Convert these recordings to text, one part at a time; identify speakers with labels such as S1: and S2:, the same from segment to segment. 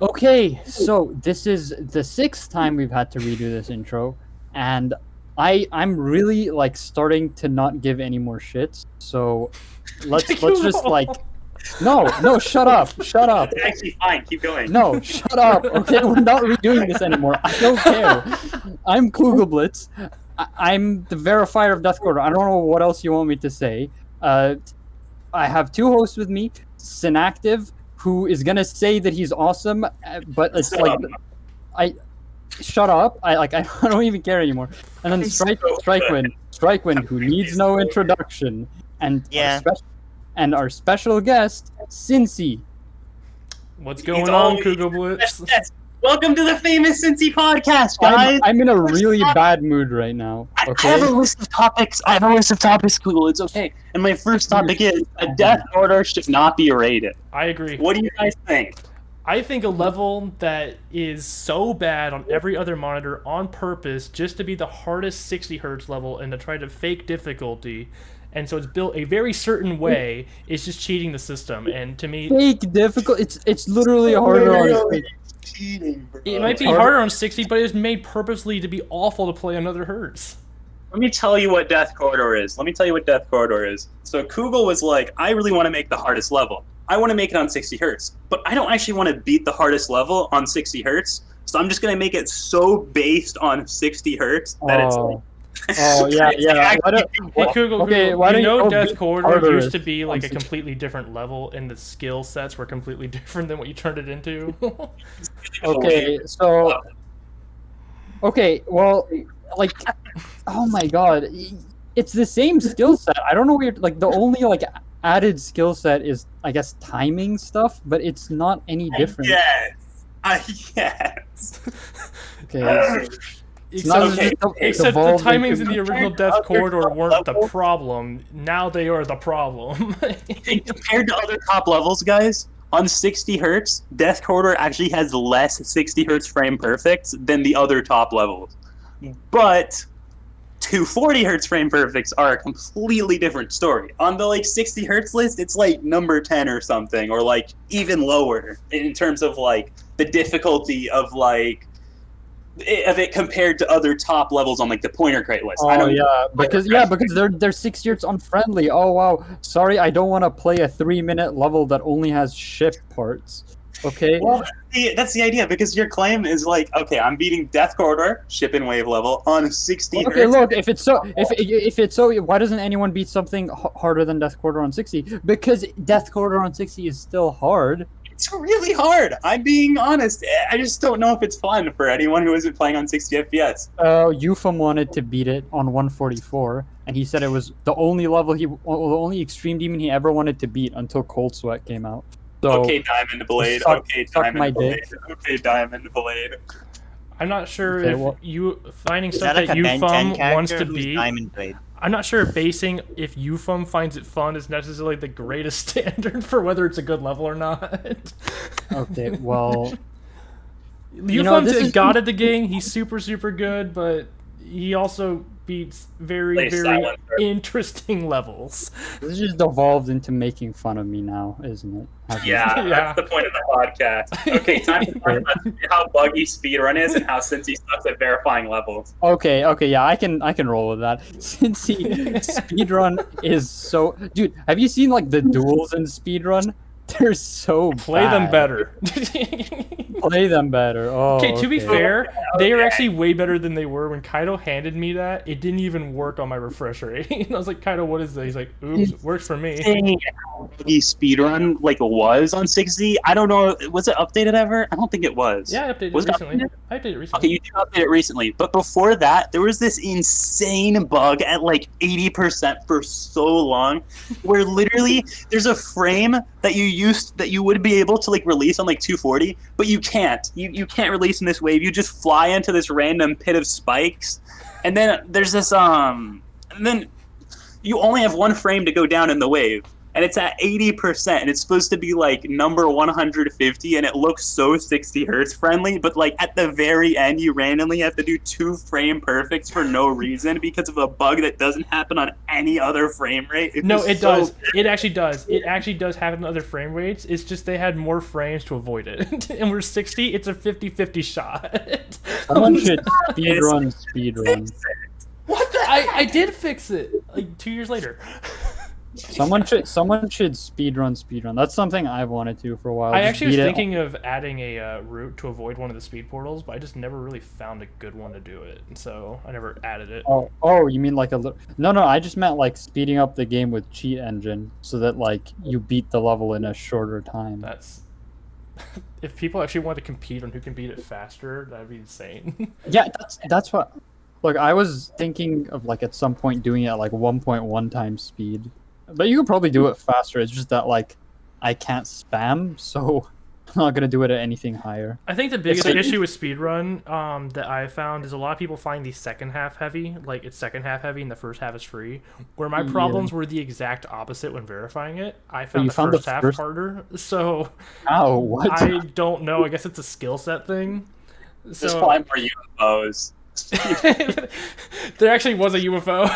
S1: Okay, so this is the sixth time we've had to redo this intro, and I'm really like starting to not give any more shits. So let's just like no, shut up, shut up.
S2: It's actually fine. Keep going.
S1: No, shut up. Okay, we're not redoing this anymore. I don't care. I'm KugelBlitZ. I'm the verifier of Death Quarter. I don't know what else you want me to say. I have two hosts with me, Synactive, who is gonna say that he's awesome, but it's I shut up. I don't even care anymore. And then Strikewind, who needs no introduction, and our special guest, Cinci.
S3: What's going on, KugelBlitZ?
S2: Welcome to the famous Cinci podcast, guys.
S1: I'm in a really bad mood right now. Okay?
S2: I have a list of topics. Google. It's okay. And my first topic is a Death Order should not be rated.
S3: I agree.
S2: What do you guys think?
S3: I think a level that is so bad on every other monitor on purpose just to be the hardest 60 hertz level and to try to fake difficulty, and so it's built a very certain way, is just cheating the system. And to me,
S1: fake difficult. It's literally harder on 60.
S2: Cheating, bro.
S3: It might be harder on 60, but it's made purposely to be awful to play on other hertz.
S2: Let me tell you what Death Corridor is. So Kugel was like, I really want to make the hardest level. I want to make it on 60 hertz, but I don't actually want to beat the hardest level on 60 hertz. So I'm just going to make it so based on 60 hertz that it's like...
S1: Oh, yeah.
S3: Hey, Kugel,
S1: okay,
S3: you know Death Corridor used to
S1: harder
S3: be like a
S1: 60.
S3: completely different level, and the skill sets were completely different than what you turned it into.
S1: Okay, so... Okay, well, like... Oh my god. It's the same skill set. I don't know where... Like, the only, like, added skill set is, I guess, timing stuff, but it's not any different.
S2: Yes.
S1: Okay.
S3: Except the timings in the original Death Corridor weren't the problem. Now they are the problem.
S2: Compared to other top levels, guys, on 60 hertz, Death Corridor actually has less 60 hertz frame perfects than the other top levels. But 240 hertz frame perfects are a completely different story. On the like 60 hertz list, it's like number 10 or something, or like even lower in terms of like the difficulty of like it compared to other top levels on like the pointer crate list.
S1: Because they're 60 hertz unfriendly. Oh wow, sorry, I don't want to play a 3-minute level that only has ship parts. Okay.
S2: Well, that's the idea, because your claim is like, okay, I'm beating Death Corridor ship and wave level on 60 hertz.
S1: Okay, look, if it's so, why doesn't anyone beat something harder than Death Corridor on 60? Because Death Corridor on 60 is still hard.
S2: It's really hard. I'm being honest. I just don't know if it's fun for anyone who isn't playing on 60 FPS.
S1: Eufem wanted to beat it on 144, and he said it was the only only extreme demon he ever wanted to beat until Cold Sweat came out. So,
S2: okay, Diamond Blade. Okay, Diamond Blade.
S3: I'm not sure you finding
S4: Is
S3: stuff
S4: that
S3: that
S4: like a Ben 10
S3: Eufem wants to
S4: character? Who's
S3: beat.
S4: Diamond Blade?
S3: I'm not sure basing if Eufem finds it fun is necessarily the greatest standard for whether it's a good level or not.
S1: Okay, well...
S3: Eufem's a god at the game. He's super, super good, but he also beats very, very interesting levels.
S1: This just devolved into making fun of me now, isn't it?
S2: Yeah, that's the point of the podcast. Okay, time to talk about how buggy speedrun is and how Cinci sucks at verifying levels.
S1: Okay, yeah, I can roll with that. Cinci speedrun is so... Dude, have you seen like the duels in speedrun? They're so
S3: Play
S1: bad.
S3: them better.
S1: Play them better. Oh,
S3: okay, to be fair, they are actually way better than they were. When Kaido handed me that, it didn't even work on my refresh rate. And I was like, Kaido, what is that? He's like, oops, works for me.
S2: The speedrun like was on 60. I don't know. Was it updated ever? I don't think it was.
S3: Yeah, I updated it recently. I updated it recently.
S2: Okay, you did update it recently. But before that, there was this insane bug at like 80% for so long, where literally there's a frame that you would be able to like release on like 240, but you can't. You can't release in this wave. You just fly into this random pit of spikes, and then there's this and then you only have one frame to go down in the wave. and it's at 80%, and it's supposed to be like number 150, and it looks so 60 hertz friendly, but like at the very end, you randomly have to do 2 frame perfects for no reason because of a bug that doesn't happen on any other frame rate.
S3: No, it does. It actually does. It actually does happen on other frame rates. It's just they had more frames to avoid it. And we're 60, it's a 50-50 shot.
S1: Someone should speedrun.
S2: What the
S3: I did fix it like 2 years later.
S1: Someone should speedrun. That's something I've wanted to for a while.
S3: I
S1: Just
S3: actually was
S1: beat it.
S3: thinking of adding a route to avoid one of the speed portals, but I just never really found a good one to do it, so I never added it.
S1: Oh, you mean like a little? No, I just meant like speeding up the game with cheat engine so that like you beat the level in a shorter time.
S3: That's if people actually want to compete on who can beat it faster, that'd be insane.
S1: Yeah, that's what. Look, I was thinking of like at some point doing it at like 1.1 times speed, but you could probably do it faster. It's just that like I can't spam, so I'm not gonna do it at anything higher.
S3: I think the biggest issue with speedrun that I found is a lot of people find the second half heavy, like it's second half heavy and the first half is free. Where my problems were the exact opposite when verifying it. I found the first half harder, so
S1: Oh, what?
S3: I don't know. I guess it's a skill set thing.
S2: Just find more UFOs.
S3: There actually was a UFO.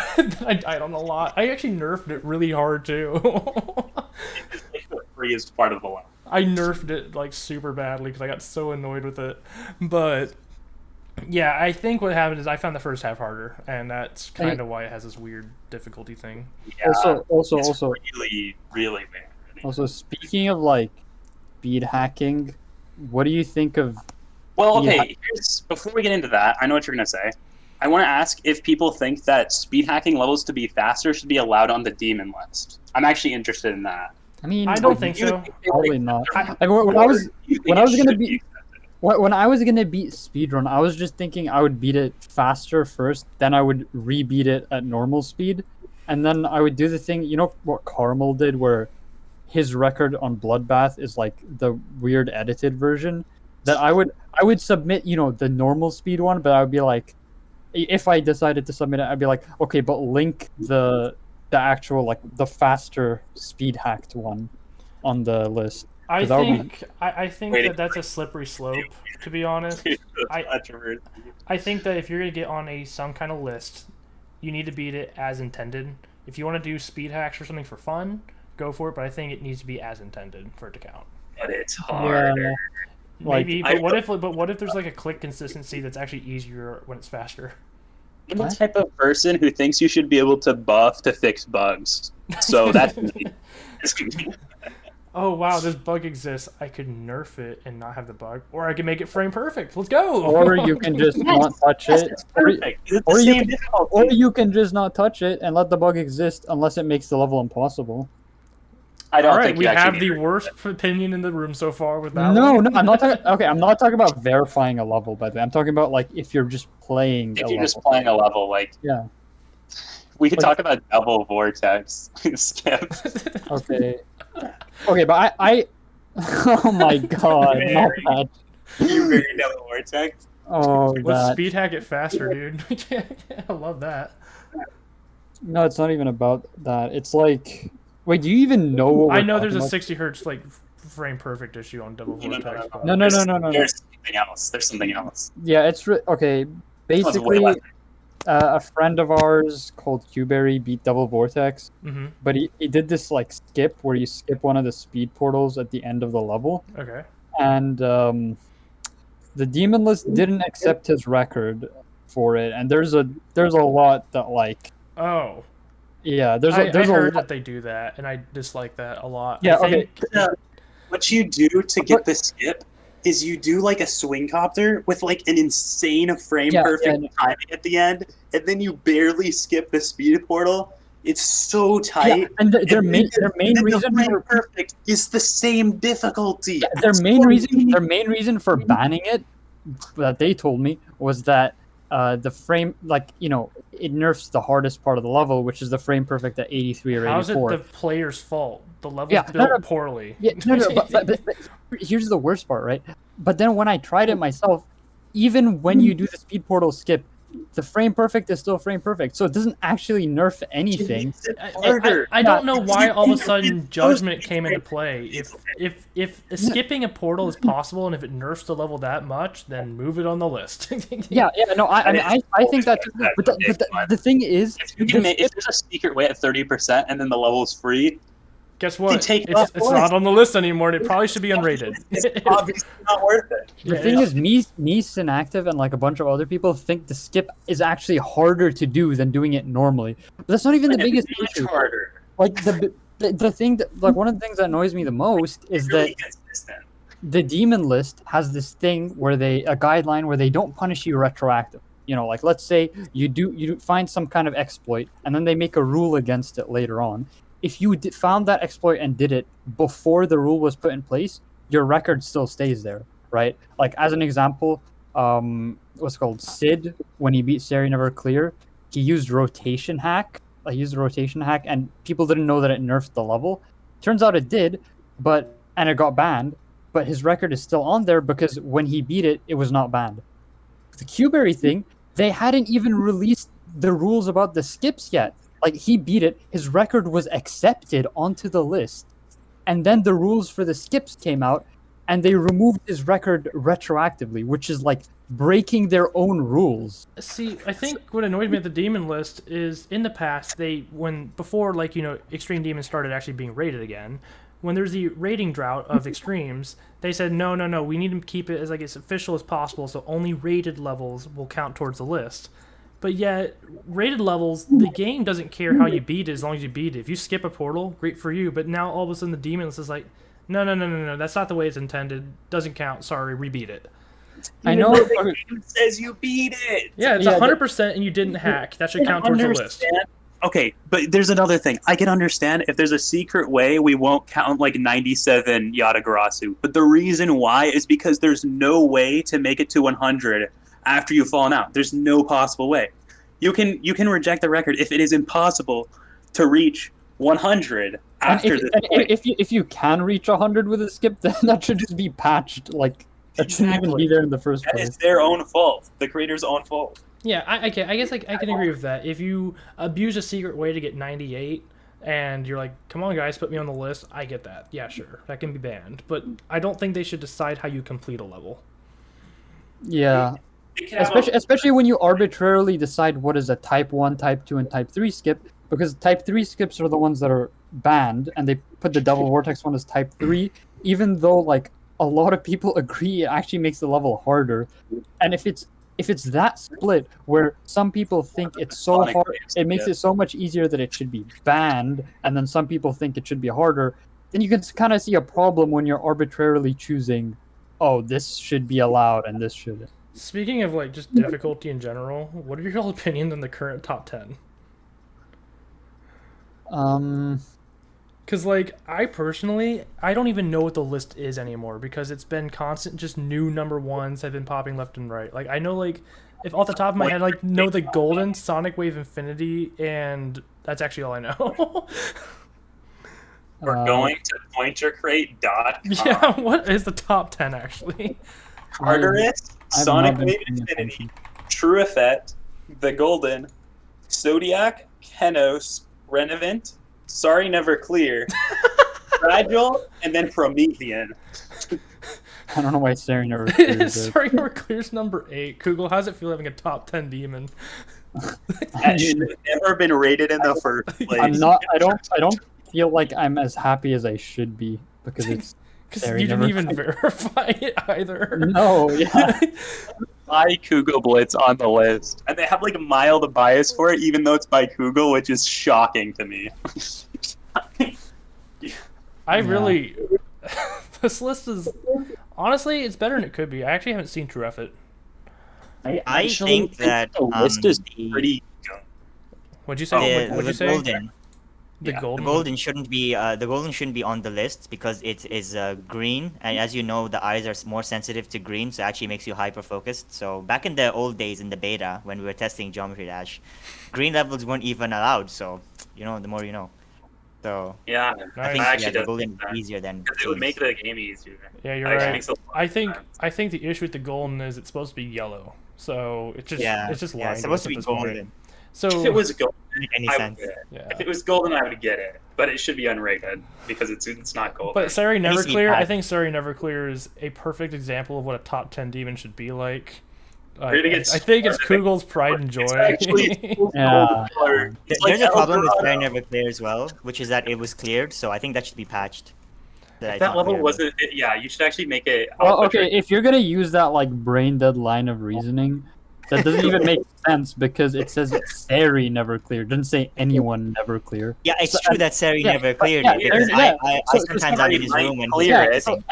S3: I died on a lot. I actually nerfed it really hard too.
S2: The freest part of the level.
S3: I nerfed it like super badly because I got so annoyed with it. But yeah, I think what happened is I found the first half harder, and that's kind of why it has this weird difficulty thing.
S2: Yeah,
S1: also,
S2: really, really bad.
S1: Also, speaking of like speed hacking, what do you think of?
S2: Well, okay. Before we get into that, I know what you're gonna say. I want to ask if people think that speed hacking levels to be faster should be allowed on the demon list. I'm actually interested in that.
S1: I mean,
S3: I don't think so.
S1: Probably not. When I was gonna beat speedrun, I was just thinking I would beat it faster first, then I would re-beat it at normal speed, and then I would do the thing. You know what Carmel did, where his record on Bloodbath is like the weird edited version. That I would submit, the normal speed one, but I would be like, if I decided to submit it, I'd be like, okay, but link the actual like the faster speed hacked one on the list.
S3: I think that's a slippery slope, to be honest. I think that if you're gonna get on some kind of list, you need to beat it as intended. If you want to do speed hacks or something for fun, go for it. But I think it needs to be as intended for it to count.
S2: But it's hard.
S1: Yeah.
S3: Maybe, but what if there's like a click consistency that's actually easier when it's faster?
S2: I'm the type of person who thinks you should be able to buff to fix bugs. So that's
S3: oh wow, this bug exists. I could nerf it and not have the bug, or I can make it frame perfect. Let's go.
S1: Or you can just not touch it. Or you can just not touch it and let the bug exist unless it makes the level impossible.
S2: I don't
S3: All right,
S2: think
S3: we have the worst opinion in the room so far with that.
S1: No, I'm not talking. Okay, I'm not talking about verifying a level. By the way, I'm talking about like if you're just playing.
S2: If you're just playing a level, like
S1: yeah,
S2: we could talk about double vortex. Skip.
S1: Okay. Okay, but I oh my god, not that.
S2: You very double vortex.
S1: Oh,
S3: let's speed hack it faster, dude. I love that.
S1: No, it's not even about that. It's like. Wait, do you even know what
S3: I know there's a 60 hertz like frame perfect issue on double vortex.
S1: No.
S2: There's something else. There's something else.
S1: Yeah, it's okay. Basically, a friend of ours called Qberry beat double vortex, but he did this like skip where you skip one of the speed portals at the end of the level.
S3: Okay.
S1: And the demon list didn't accept his record for it, and there's a lot that like.
S3: Oh.
S1: Yeah,
S3: I heard that they do that, and I dislike that a lot.
S1: Yeah,
S2: what you do to get the skip is you do like a swing copter with like an insane frame perfect timing at the end, and then you barely skip the speed portal. It's so tight.
S1: Yeah, and their main reason
S2: for perfect is the same difficulty.
S1: Yeah, their main reason for banning it, that they told me, was that the frame, like, it nerfs the hardest part of the level, which is the frame perfect at 83 or 84.
S3: How's it the player's fault? The level's built poorly.
S1: Yeah, but here's the worst part, right? But then when I tried it myself, even when you do the speed portal skip, the frame perfect is still frame perfect, so it doesn't actually nerf anything.
S3: I don't know why all of a sudden judgment came into play. If skipping a portal is possible and if it nerfs the level that much, then move it on the list.
S1: Yeah, no, I think that. But the thing is,
S2: if there's a secret way at 30% and then the level's free,
S3: guess what?
S2: take it
S3: It's
S2: off the
S3: not
S2: list.
S3: on the list anymore, and it probably should be unrated.
S2: it's obviously not worth it.
S1: the thing is, me, Synactive, and like a bunch of other people think the skip is actually harder to do than doing it normally. But that's not even the biggest
S2: It's
S1: issue.
S2: harder.
S1: Like the thing that, like, one of the things that annoys me the most is
S2: It's really
S1: that
S2: consistent.
S1: the demon list has this thing where a guideline where they don't punish you retroactive. You know, like, let's say you find some kind of exploit and then they make a rule against it later on. If you found that exploit and did it before the rule was put in place, your record still stays there, right? Like, as an example, what's it called, Sid, when he beat Sari Never Clear, he used rotation hack. He used a rotation hack, and people didn't know that it nerfed the level. Turns out it did, and it got banned. But his record is still on there because when he beat it, it was not banned. The Q-Berry thing, they hadn't even released the rules about the skips yet. Like, he beat it, his record was accepted onto the list, and then the rules for the skips came out, and they removed his record retroactively, which is like breaking their own rules.
S3: See, I think what annoyed me at the demon list is in the past before Extreme Demons started actually being rated again. When there's the rating drought of extremes, they said no, we need to keep it as official as possible, so only rated levels will count towards the list. But yet, rated levels, the game doesn't care how you beat it as long as you beat it. If you skip a portal, great for you. But now all of a sudden the demon list is like, no, that's not the way it's intended. Doesn't count. Sorry, rebeat it.
S1: I know.
S2: The game says you beat it.
S3: Yeah, it's 100% and you didn't hack. That should count towards the list.
S2: Okay, but there's another thing. I can understand if there's a secret way, we won't count 97 Yatagarasu. But the reason why is because there's no way to make it to 100 after you've fallen out. There's no possible way. You can reject the record if it is impossible to reach 100 after this point.
S1: If you can reach 100 with a skip, then that should just be patched. Like, that shouldn't even be there in the first place.
S2: That is their own fault. The creator's own fault.
S3: Yeah, I guess I can agree with that. If you abuse a secret way to get 98 and you're like, come on guys, put me on the list, I get that. Yeah, sure, that can be banned. But I don't think they should decide how you complete a level.
S1: Yeah. Especially when you arbitrarily decide what is a type 1, type 2, and type 3 skip, because type 3 skips are the ones that are banned, and they put the Devil Vortex one as type 3, even though a lot of people agree it actually makes the level harder. And if it's that split where some people think it's so hard, it makes it so much easier that it should be banned, and then some people think it should be harder, then you can kind of see a problem when you're arbitrarily choosing, oh, this should be allowed and this shouldn't.
S3: Speaking of just difficulty in general, what are your opinions on the current top 10? Because I personally, I don't even know what the list is anymore because it's been constant, just new number ones have been popping left and right. I know if off the top of my head, know the Golden, Sonic Wave Infinity, and that's actually all I know.
S2: We're going to pointercrate.com.
S3: Yeah, what is the top 10 actually?
S2: Tartarus, Sonic Wave Infinity, True Effect, The Golden, Zodiac, Kenos, Renevant, Sorry Never Clear, Fragile, and then Promethean.
S1: I don't know why Sorry Never Clear.
S3: Sorry Never Clear's number 8. Kugel, how's it feel having a top 10 demon?
S2: That should have never been rated in the first place.
S1: I don't feel like I'm as happy as I should be because it's.
S3: Because you didn't even verify it either.
S1: No, yeah.
S2: By KugelBlitZ on the list. And they have a mild bias for it, even though it's by Kugel, which is shocking to me.
S3: Really... This list is... Honestly, it's better than it could be. I actually haven't seen True Effort.
S4: I think that
S2: the list is pretty good.
S3: What'd you say? What'd you say?
S4: Golden.
S3: The Golden.
S4: The golden shouldn't be on the list because it is green, and as you know, the eyes are more sensitive to green, so it actually makes you hyper focused. So back in the old days in the beta when we were testing Geometry Dash, green levels weren't even allowed. So the more you know. So
S2: Yeah,
S4: I
S3: Nice.
S4: think
S2: actually
S4: the
S2: does
S4: golden
S2: make sense.
S4: is easier than
S2: because it would
S4: teams.
S2: make the game easier.
S3: Yeah, you're
S2: Actually
S3: right.
S2: makes a lot
S3: I
S2: of
S3: think
S2: sense.
S3: the issue with the golden is it's supposed to be yellow, so it's just
S4: Yeah,
S3: it's just
S4: yeah,
S3: lying
S4: it's
S3: to us
S4: supposed to
S3: at
S4: be
S3: this point.
S4: golden.
S3: So
S2: If it was golden,
S4: Make any
S2: I would
S4: sense?
S2: get it.
S3: yeah.
S2: If it was golden, I would get it. But it should be unrated because it's not golden.
S3: But Sari
S4: needs to be
S3: Neverclear, I
S4: patched.
S3: think Sari Neverclear is a perfect example of what a top 10 demon should be like.
S2: We're gonna get
S3: I think it's
S2: started.
S3: Kugel's pride and
S2: It's
S3: joy.
S2: actually
S1: Yeah.
S2: It's like
S4: There's a problem with
S2: Eldorado.
S4: Fire Never Clear as well, which is that it was cleared, so I think that should be patched. It's
S2: That
S4: not
S2: level
S4: clearable.
S2: wasn't. Yeah, you should actually make it.
S1: Well, okay, if you're gonna use that like brain dead line of reasoning, that doesn't even make sense because it says Sari never clear. It doesn't say anyone never clear.
S4: Yeah, it's
S1: So,
S4: true that Sari
S1: yeah,
S4: never
S1: but
S4: cleared
S1: yeah,
S4: it because
S1: yeah.
S4: I
S1: So-
S4: sometimes
S2: so
S4: I'm in his
S2: Sari
S4: room and
S2: might
S4: he's
S2: clear it.
S4: practicing.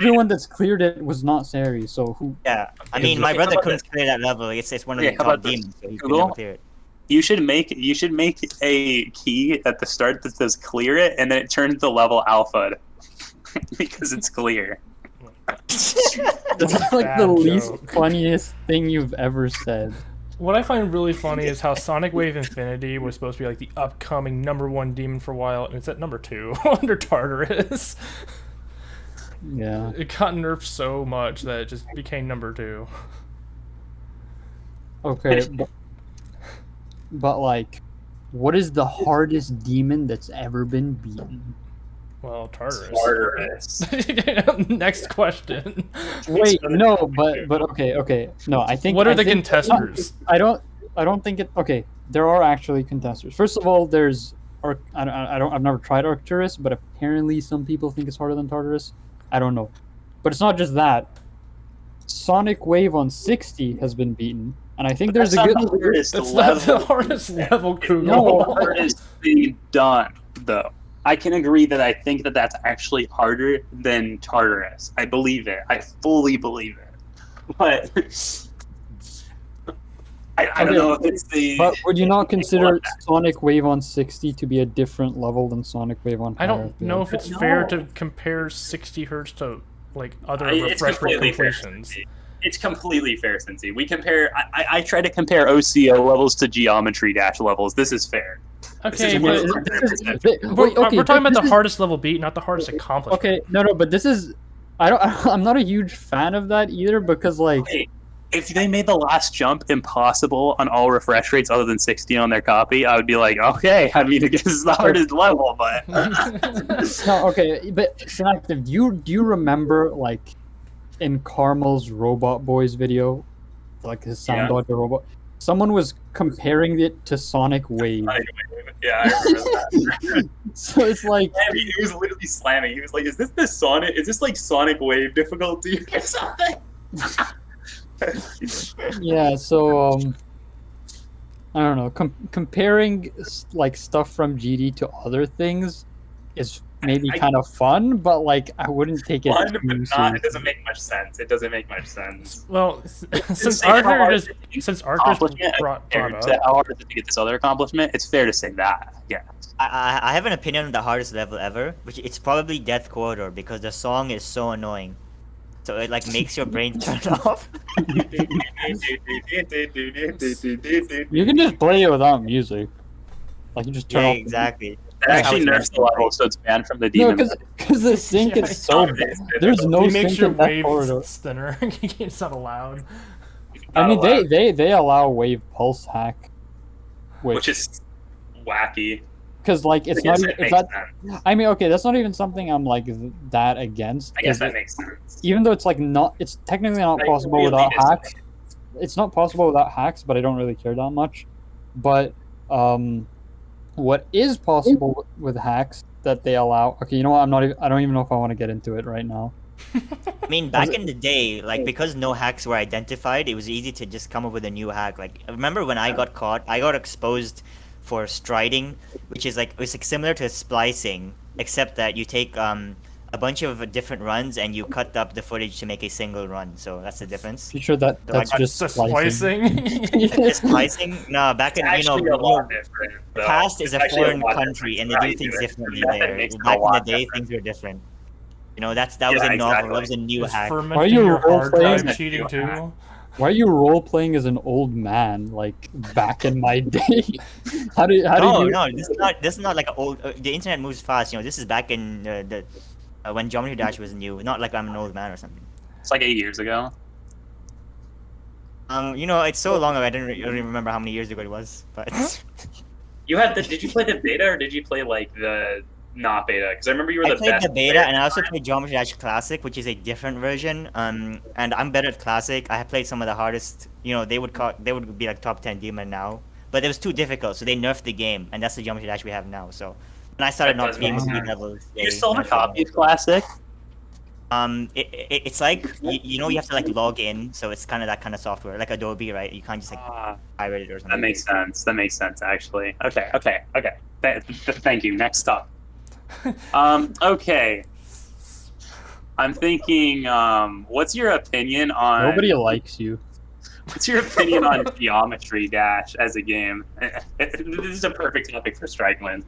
S1: Everyone that's cleared it was not Sari. So who?
S4: Yeah, I mean, my
S2: Okay,
S4: brother
S2: how about
S4: couldn't clear that level. It's one of
S2: Yeah,
S4: the
S2: how
S4: top
S2: about this?
S4: demons, so he could
S2: Google?
S4: never clear it.
S2: You should make a key at the start that says clear it, and then it turns the level alpha because it's clear.
S1: That's like
S3: Bad
S1: the least
S3: joke.
S1: funniest thing you've ever said.
S3: What I find really funny is how Sonic Wave Infinity was supposed to be like the upcoming #1 demon for a while, and it's at #2 under Tartarus.
S1: Yeah.
S3: It got nerfed so much that it just became #2.
S1: Okay, but like, what is the hardest demon that's ever been beaten?
S3: Well, Tartarus.
S2: Tartarus.
S3: Next question.
S1: Wait, no, but okay, no. I think.
S3: What are
S1: I
S3: the
S1: think-
S3: contesters?
S1: I don't think it. Okay, there are actually contesters. First of all, there's. I've never tried Arcturus, but apparently some people think it's harder than Tartarus. I don't know, but it's not just that. Sonic Wave on 60 has been beaten, and I think there's
S2: That's
S1: a
S2: not
S1: good.
S2: the hardest
S3: That's not the
S2: level.
S3: hardest level, Kugel.
S1: No.
S2: The hardest thing done, though. I can agree that I think that that's actually harder than Tartarus. I believe it. I fully believe it. But I don't
S1: Okay,
S2: know if it's the.
S1: But would you not consider Sonic Wave on 60 to be a different level than Sonic Wave on?
S3: I don't
S1: higher
S3: know
S1: field?
S3: if it's
S2: No.
S3: fair to compare 60 hertz to like other
S2: It's
S3: refresh rate
S2: completely fair.
S3: completions.
S2: Cinci. It's completely fair, Cinci. We compare. I try to compare OCO levels to geometry dash levels. This is fair.
S3: Okay,
S2: is
S3: but
S2: what-
S3: we're talking about the
S1: this is-
S3: hardest level beat, not the hardest accomplishment.
S1: Okay, no, but this is. I'm not a huge fan of that either because like.
S2: Okay, if they made the last jump impossible on all refresh rates other than 60 on their copy, I would be like, okay. I mean, I guess it's the hardest level, but
S1: No, okay, but Selective, do you remember like in Carmel's Robot Boys video, like his sound
S2: Yeah.
S1: dodger robot? Someone was comparing it to Sonic Wave.
S2: yeah, I remember that.
S1: So it's like,
S2: He was literally slamming. He was like, "Is this the Sonic? Is this like Sonic Wave difficulty or something?"
S1: yeah. So I don't know. Comparing like stuff from GD to other things is maybe
S2: I-
S1: kind of fun, but like I wouldn't take it
S2: Fun,
S1: too
S2: but not. It
S1: seriously.
S2: doesn't make much sense. It doesn't make much sense.
S3: Well, since
S2: say how
S3: Arthur
S2: hard
S3: just
S2: it is
S3: since Arthur's
S2: Accomplishment
S3: brought
S2: compared
S3: up,
S2: to how hard is it to get this other accomplishment? It's fair to say that. Yeah.
S4: I have an opinion on the hardest level ever, which it's probably Death Corridor because the song is so annoying. So it like makes your brain turn off.
S1: You can just play it without music. Like you just turn
S4: Yeah,
S1: off.
S4: exactly.
S2: It actually nerfs the level, so it's banned from the demon.
S1: No, because the sync
S3: Yeah,
S1: is so
S2: it's-
S1: bad. There's no
S3: it makes
S1: sync
S3: your
S1: in that
S3: wave
S1: corridor.
S3: thinner. It's not allowed.
S1: I mean,
S2: Not allowed,
S1: they allow wave pulse hack,
S2: which is wacky.
S1: because like it's
S2: I
S1: not
S2: guess
S1: even
S2: that
S1: it's
S2: makes
S1: not.
S2: sense.
S1: I mean, okay, that's not even something I'm like that against.
S2: I guess
S1: 'cause
S2: that makes sense.
S1: even though it's like not, it's technically not
S2: Like,
S1: possible
S2: really
S1: without
S2: elitist.
S1: hacks. It's not possible without hacks, but I don't really care that much. But what is possible with hacks that they allow? Okay, you know what? I don't even know if I want to get into it right now.
S4: I mean, back in the day, like because no hacks were identified, it was easy to just come up with a new hack. Like, remember when I got caught? I got exposed for striding, which is like it's like similar to splicing, except that you take a bunch of different runs and you cut up the footage to make a single run. So that's the difference.
S1: You sure that
S4: So I
S1: that's
S4: got
S1: just
S3: Splicing.
S4: Just splicing? No, back
S2: It's
S4: in
S2: actually a lot different. though.
S4: past is
S2: It's
S4: a
S2: actually
S4: foreign
S2: lot
S4: country and they
S2: different.
S4: do things
S2: Right,
S4: differently
S2: the method
S4: there.
S2: makes it a
S4: Back in the
S2: lot
S4: day,
S2: different.
S4: things were different. You know, that was
S2: Yeah,
S4: a novel.
S2: exactly.
S4: That was a new
S3: Is
S4: hack.
S1: Are
S3: fermenting
S1: you
S3: your hard
S1: role-playing
S3: drive
S2: that
S3: cheating
S2: you
S3: too?
S2: have?
S1: Why are you role playing as an old man like back in my day? How did
S4: No,
S1: you?
S4: no, this is not like an old. The internet moves fast. This is back in the when Geometry Dash was new. Not like I'm an old man or something.
S2: It's like 8 years ago.
S4: It's so long ago. I don't even remember how many years ago it was. But
S2: Did you play the beta or did you play like the not beta? Because I remember you were
S4: I
S2: the
S4: played
S2: best
S4: the beta,
S2: player.
S4: and I also played Geometry Dash Classic, which is a different version. And I'm better at Classic. I have played some of the hardest. They would be like top 10 demon now, but it was too difficult, so they nerfed the game, and that's the Geometry Dash we have now. So when I started
S2: That
S4: not
S2: does
S4: being
S2: make
S4: speed
S2: sense.
S4: levels,
S2: You
S4: they
S2: still have a
S4: nerfed
S2: copy
S4: it.
S2: of Classic?
S4: It's like you have to like log in, so it's kind of that kind of software, like Adobe, right? You can't just like
S2: Ah,
S4: pirate it or
S2: that
S4: something.
S2: makes sense. That makes sense, actually. Okay. Thank you. Next up. Okay. I'm thinking. What's your opinion on?
S1: Nobody likes you.
S2: What's your opinion on Geometry Dash as a game? This is a perfect topic for Strikewind.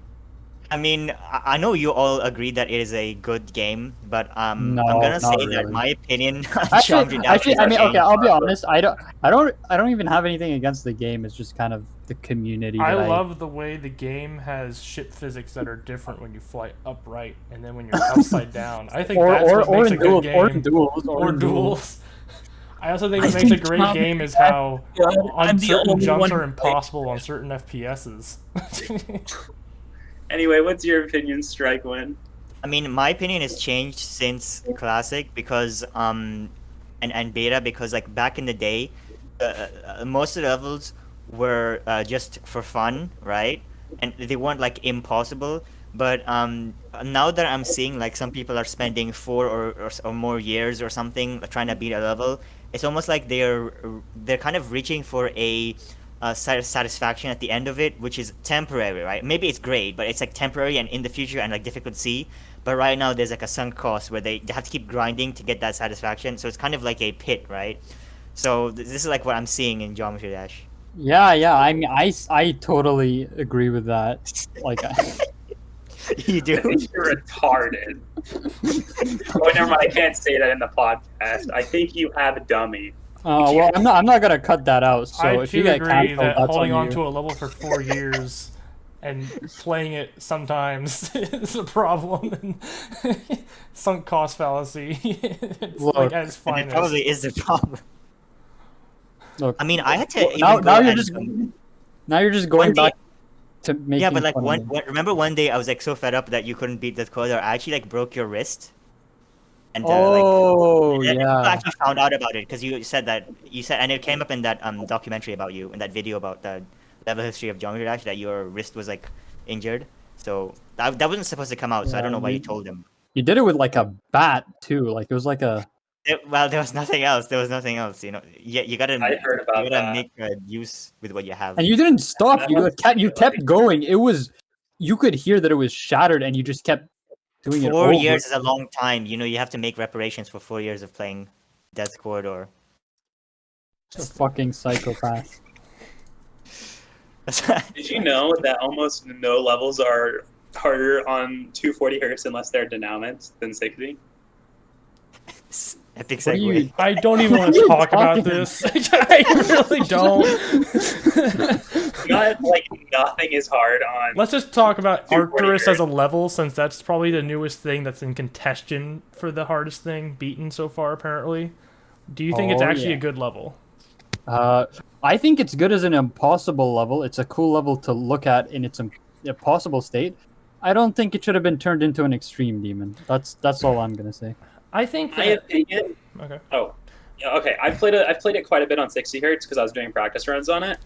S4: I mean, I know you all agree that it is a good game, but I'm
S1: No,
S4: gonna say
S1: not
S4: that
S1: really.
S4: my opinion on Geometry Dash
S1: Actually,
S4: is
S1: I mean, okay,
S4: changed.
S1: I'll be honest. I don't even have anything against the game. It's just kind of the community
S3: I
S1: that
S3: love the way the game has ship physics that are different when you fly upright and then when you're upside down. I think that's what makes a good game.
S1: or in duels,
S3: Or
S1: in duels.
S3: duels. I also think
S2: I
S3: what makes a
S2: think
S3: great
S2: Geometry
S3: game is how
S2: God, I'm
S3: on
S2: the
S3: certain
S2: only
S3: jumps
S2: one
S3: are
S2: who
S3: impossible on certain FPSs.
S2: Anyway, what's your opinion, Strikewind?
S4: I mean, my opinion has changed since Classic because and Beta because like back in the day, most of the levels were just for fun, right? And they weren't like impossible. But now that I'm seeing like some people are spending 4 or more years or something trying to beat a level, it's almost like they're kind of reaching for a satisfaction at the end of it, which is temporary, right? Maybe it's great, but it's like temporary and in the future and like difficult to see. But right now, there's like a sunk cost where they have to keep grinding to get that satisfaction. So it's kind of like a pit, right? So this is like what I'm seeing in Geometry Dash.
S1: Yeah. I mean, I totally agree with that. Like,
S4: You
S2: I
S4: do?
S2: think you're retarded. Oh, never mind. I can't say that in the podcast. I think you have a dummy.
S1: well, I'm not gonna cut that out. So
S3: I
S1: if you
S3: too
S1: get
S3: agree
S1: canceled,
S3: that
S1: that's
S3: holding
S1: on
S3: on
S1: you.
S3: to a level for 4 years and playing it sometimes is a problem. Sunk cost fallacy. It's
S1: Look,
S3: like at its
S4: And it
S3: finest.
S4: probably is the problem.
S1: Look,
S4: I mean, I had to even
S1: now
S4: go
S1: you're
S4: and
S1: just now you're just going
S4: one day,
S1: back to making
S4: yeah, but like
S1: fun of me.
S4: remember one day I was like so fed up that you couldn't beat the quota. I actually like broke your wrist, and
S1: Oh
S4: and people
S1: yeah.
S4: actually found out about it because you said, and it came up in that documentary about you in that video about the level history of Geometry Dash that your wrist was like injured. So that wasn't supposed to come out. So I
S1: Yeah,
S4: don't know why you told them.
S1: You did it with like a bat too. Like it was like a.
S4: Well, there was nothing else. There was nothing else. You gotta
S2: I heard about that.
S4: make use with what you have.
S1: And you didn't stop.
S2: That
S1: You
S2: must
S1: kept
S2: be
S1: you
S2: like-
S1: kept going. It was. You could hear that it was shattered, and you just kept doing it
S4: 4
S1: over.
S4: years is a long time. You have to make reparations for 4 years of playing Death Corridor.
S1: A fucking psychopath.
S2: Did you know that almost no levels are harder on 240 hertz unless they're denouement than 60?
S4: Epic
S1: What do
S4: segue.
S1: you-
S3: I don't even want
S1: What are
S3: to
S1: you
S3: talk about
S1: talking
S3: this. I really don't.
S2: Not like nothing is hard on.
S3: Let's just talk about
S2: 240
S3: Arcturus as a
S2: hertz.
S3: level, since that's probably the newest thing that's in contention for the hardest thing beaten so far, apparently. Do you think it's
S1: Oh,
S3: actually
S1: yeah.
S3: a good level?
S1: I think it's good as an impossible level. It's a cool level to look at in its impossible state. I don't think it should have been turned into an extreme demon. That's all I'm gonna say.
S3: I think
S2: My
S3: that...
S2: opinion.
S3: Okay.
S2: Oh, yeah, okay. I've played it quite a bit on 60 hertz because I was doing practice runs on it.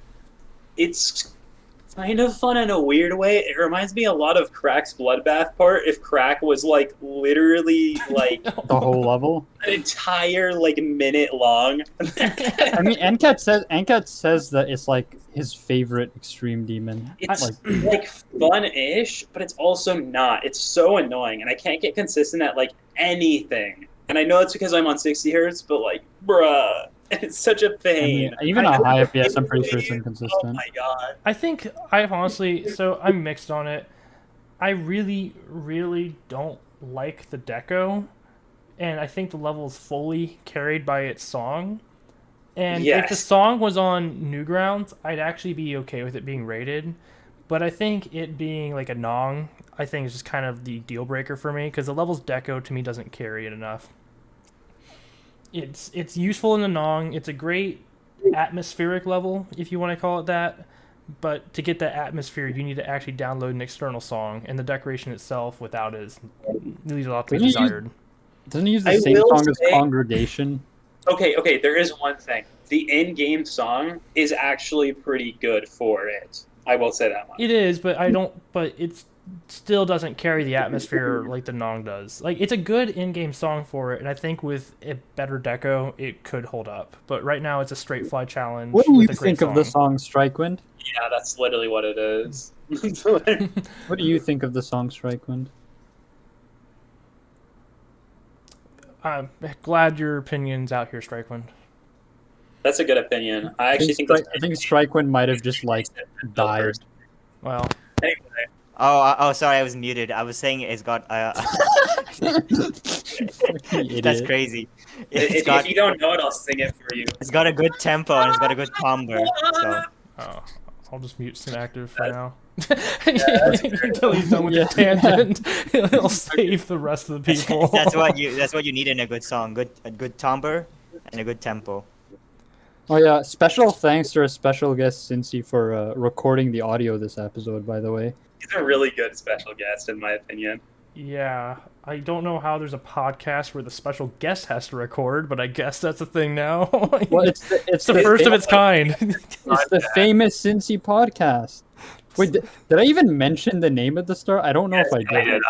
S2: It's kind of fun in a weird way. It reminds me a lot of Crack's Bloodbath part. If Crack was like literally like
S1: The whole level.
S2: an entire like minute long.
S1: I mean, Ankat says that it's like his favorite extreme demon.
S2: It's
S1: Like,
S2: like fun-ish, but it's also not. It's so annoying, and I can't get consistent at like anything. And I know it's because I'm on 60 hertz, but like, bruh, it's such a
S1: I
S2: pain.
S1: mean, even a high FPS, I'm pretty sure it's
S2: Oh
S1: inconsistent.
S2: my god.
S3: I think I honestly, so I'm mixed on it. I really, really don't like the deco, and I think the level is fully carried by its song. And if the
S2: Yes.
S3: song was on Newgrounds, I'd actually be okay with it being rated. But I think it being like a Nong, I think is just kind of the deal breaker for me because the levels deco to me doesn't carry it enough. It's useful in the Nong. It's a great atmospheric level, if you want to call it that. But to get that atmosphere, you need to actually download an external song, and the decoration itself without it leaves a lot to be
S1: Really?
S3: desired.
S1: Doesn't he use the
S2: I
S1: same
S2: will
S1: song as
S2: say-
S1: Congregation?
S2: Okay, there is one thing. The in-game song is actually pretty good for it. I will say that much.
S3: It is, but I don't. But it still doesn't carry the atmosphere like the Nong does. Like it's a good in-game song for it, and I think with a better deco, it could hold up. But right now, it's a straight fly challenge.
S1: What do you
S3: with a great
S1: think of the song Strikewind?
S2: Yeah, that's literally what it is.
S1: What do you think of the song Strikewind?
S3: I'm glad your opinion's out here, Strikewind.
S2: That's a good opinion. I actually think
S1: I think Strikewind might have just like died.
S3: Well,
S2: Anyway,
S4: Oh, sorry, I was muted. I was saying it's got.
S1: Idiot.
S4: That's crazy. It's got.
S2: if you don't know it, I'll sing it for you.
S4: It's got a good tempo and it's got a good timbre. So
S3: I'll just mute Synactive for now. Until he's done with his tangent, he'll save the rest of the people.
S4: that's what you need in a good song. A good timbre and a good tempo.
S1: Oh yeah, special thanks to our special guest Cinci for recording the audio this episode, by the way.
S2: He's a really good special guest, in my opinion.
S3: Yeah, I don't know how there's a podcast where the special guest has to record, but I guess that's a thing now.
S1: Well, it's
S3: the first of its kind.
S1: It's the famous Cinci podcast. Wait, did I even mention the name at the start? I don't know if I did.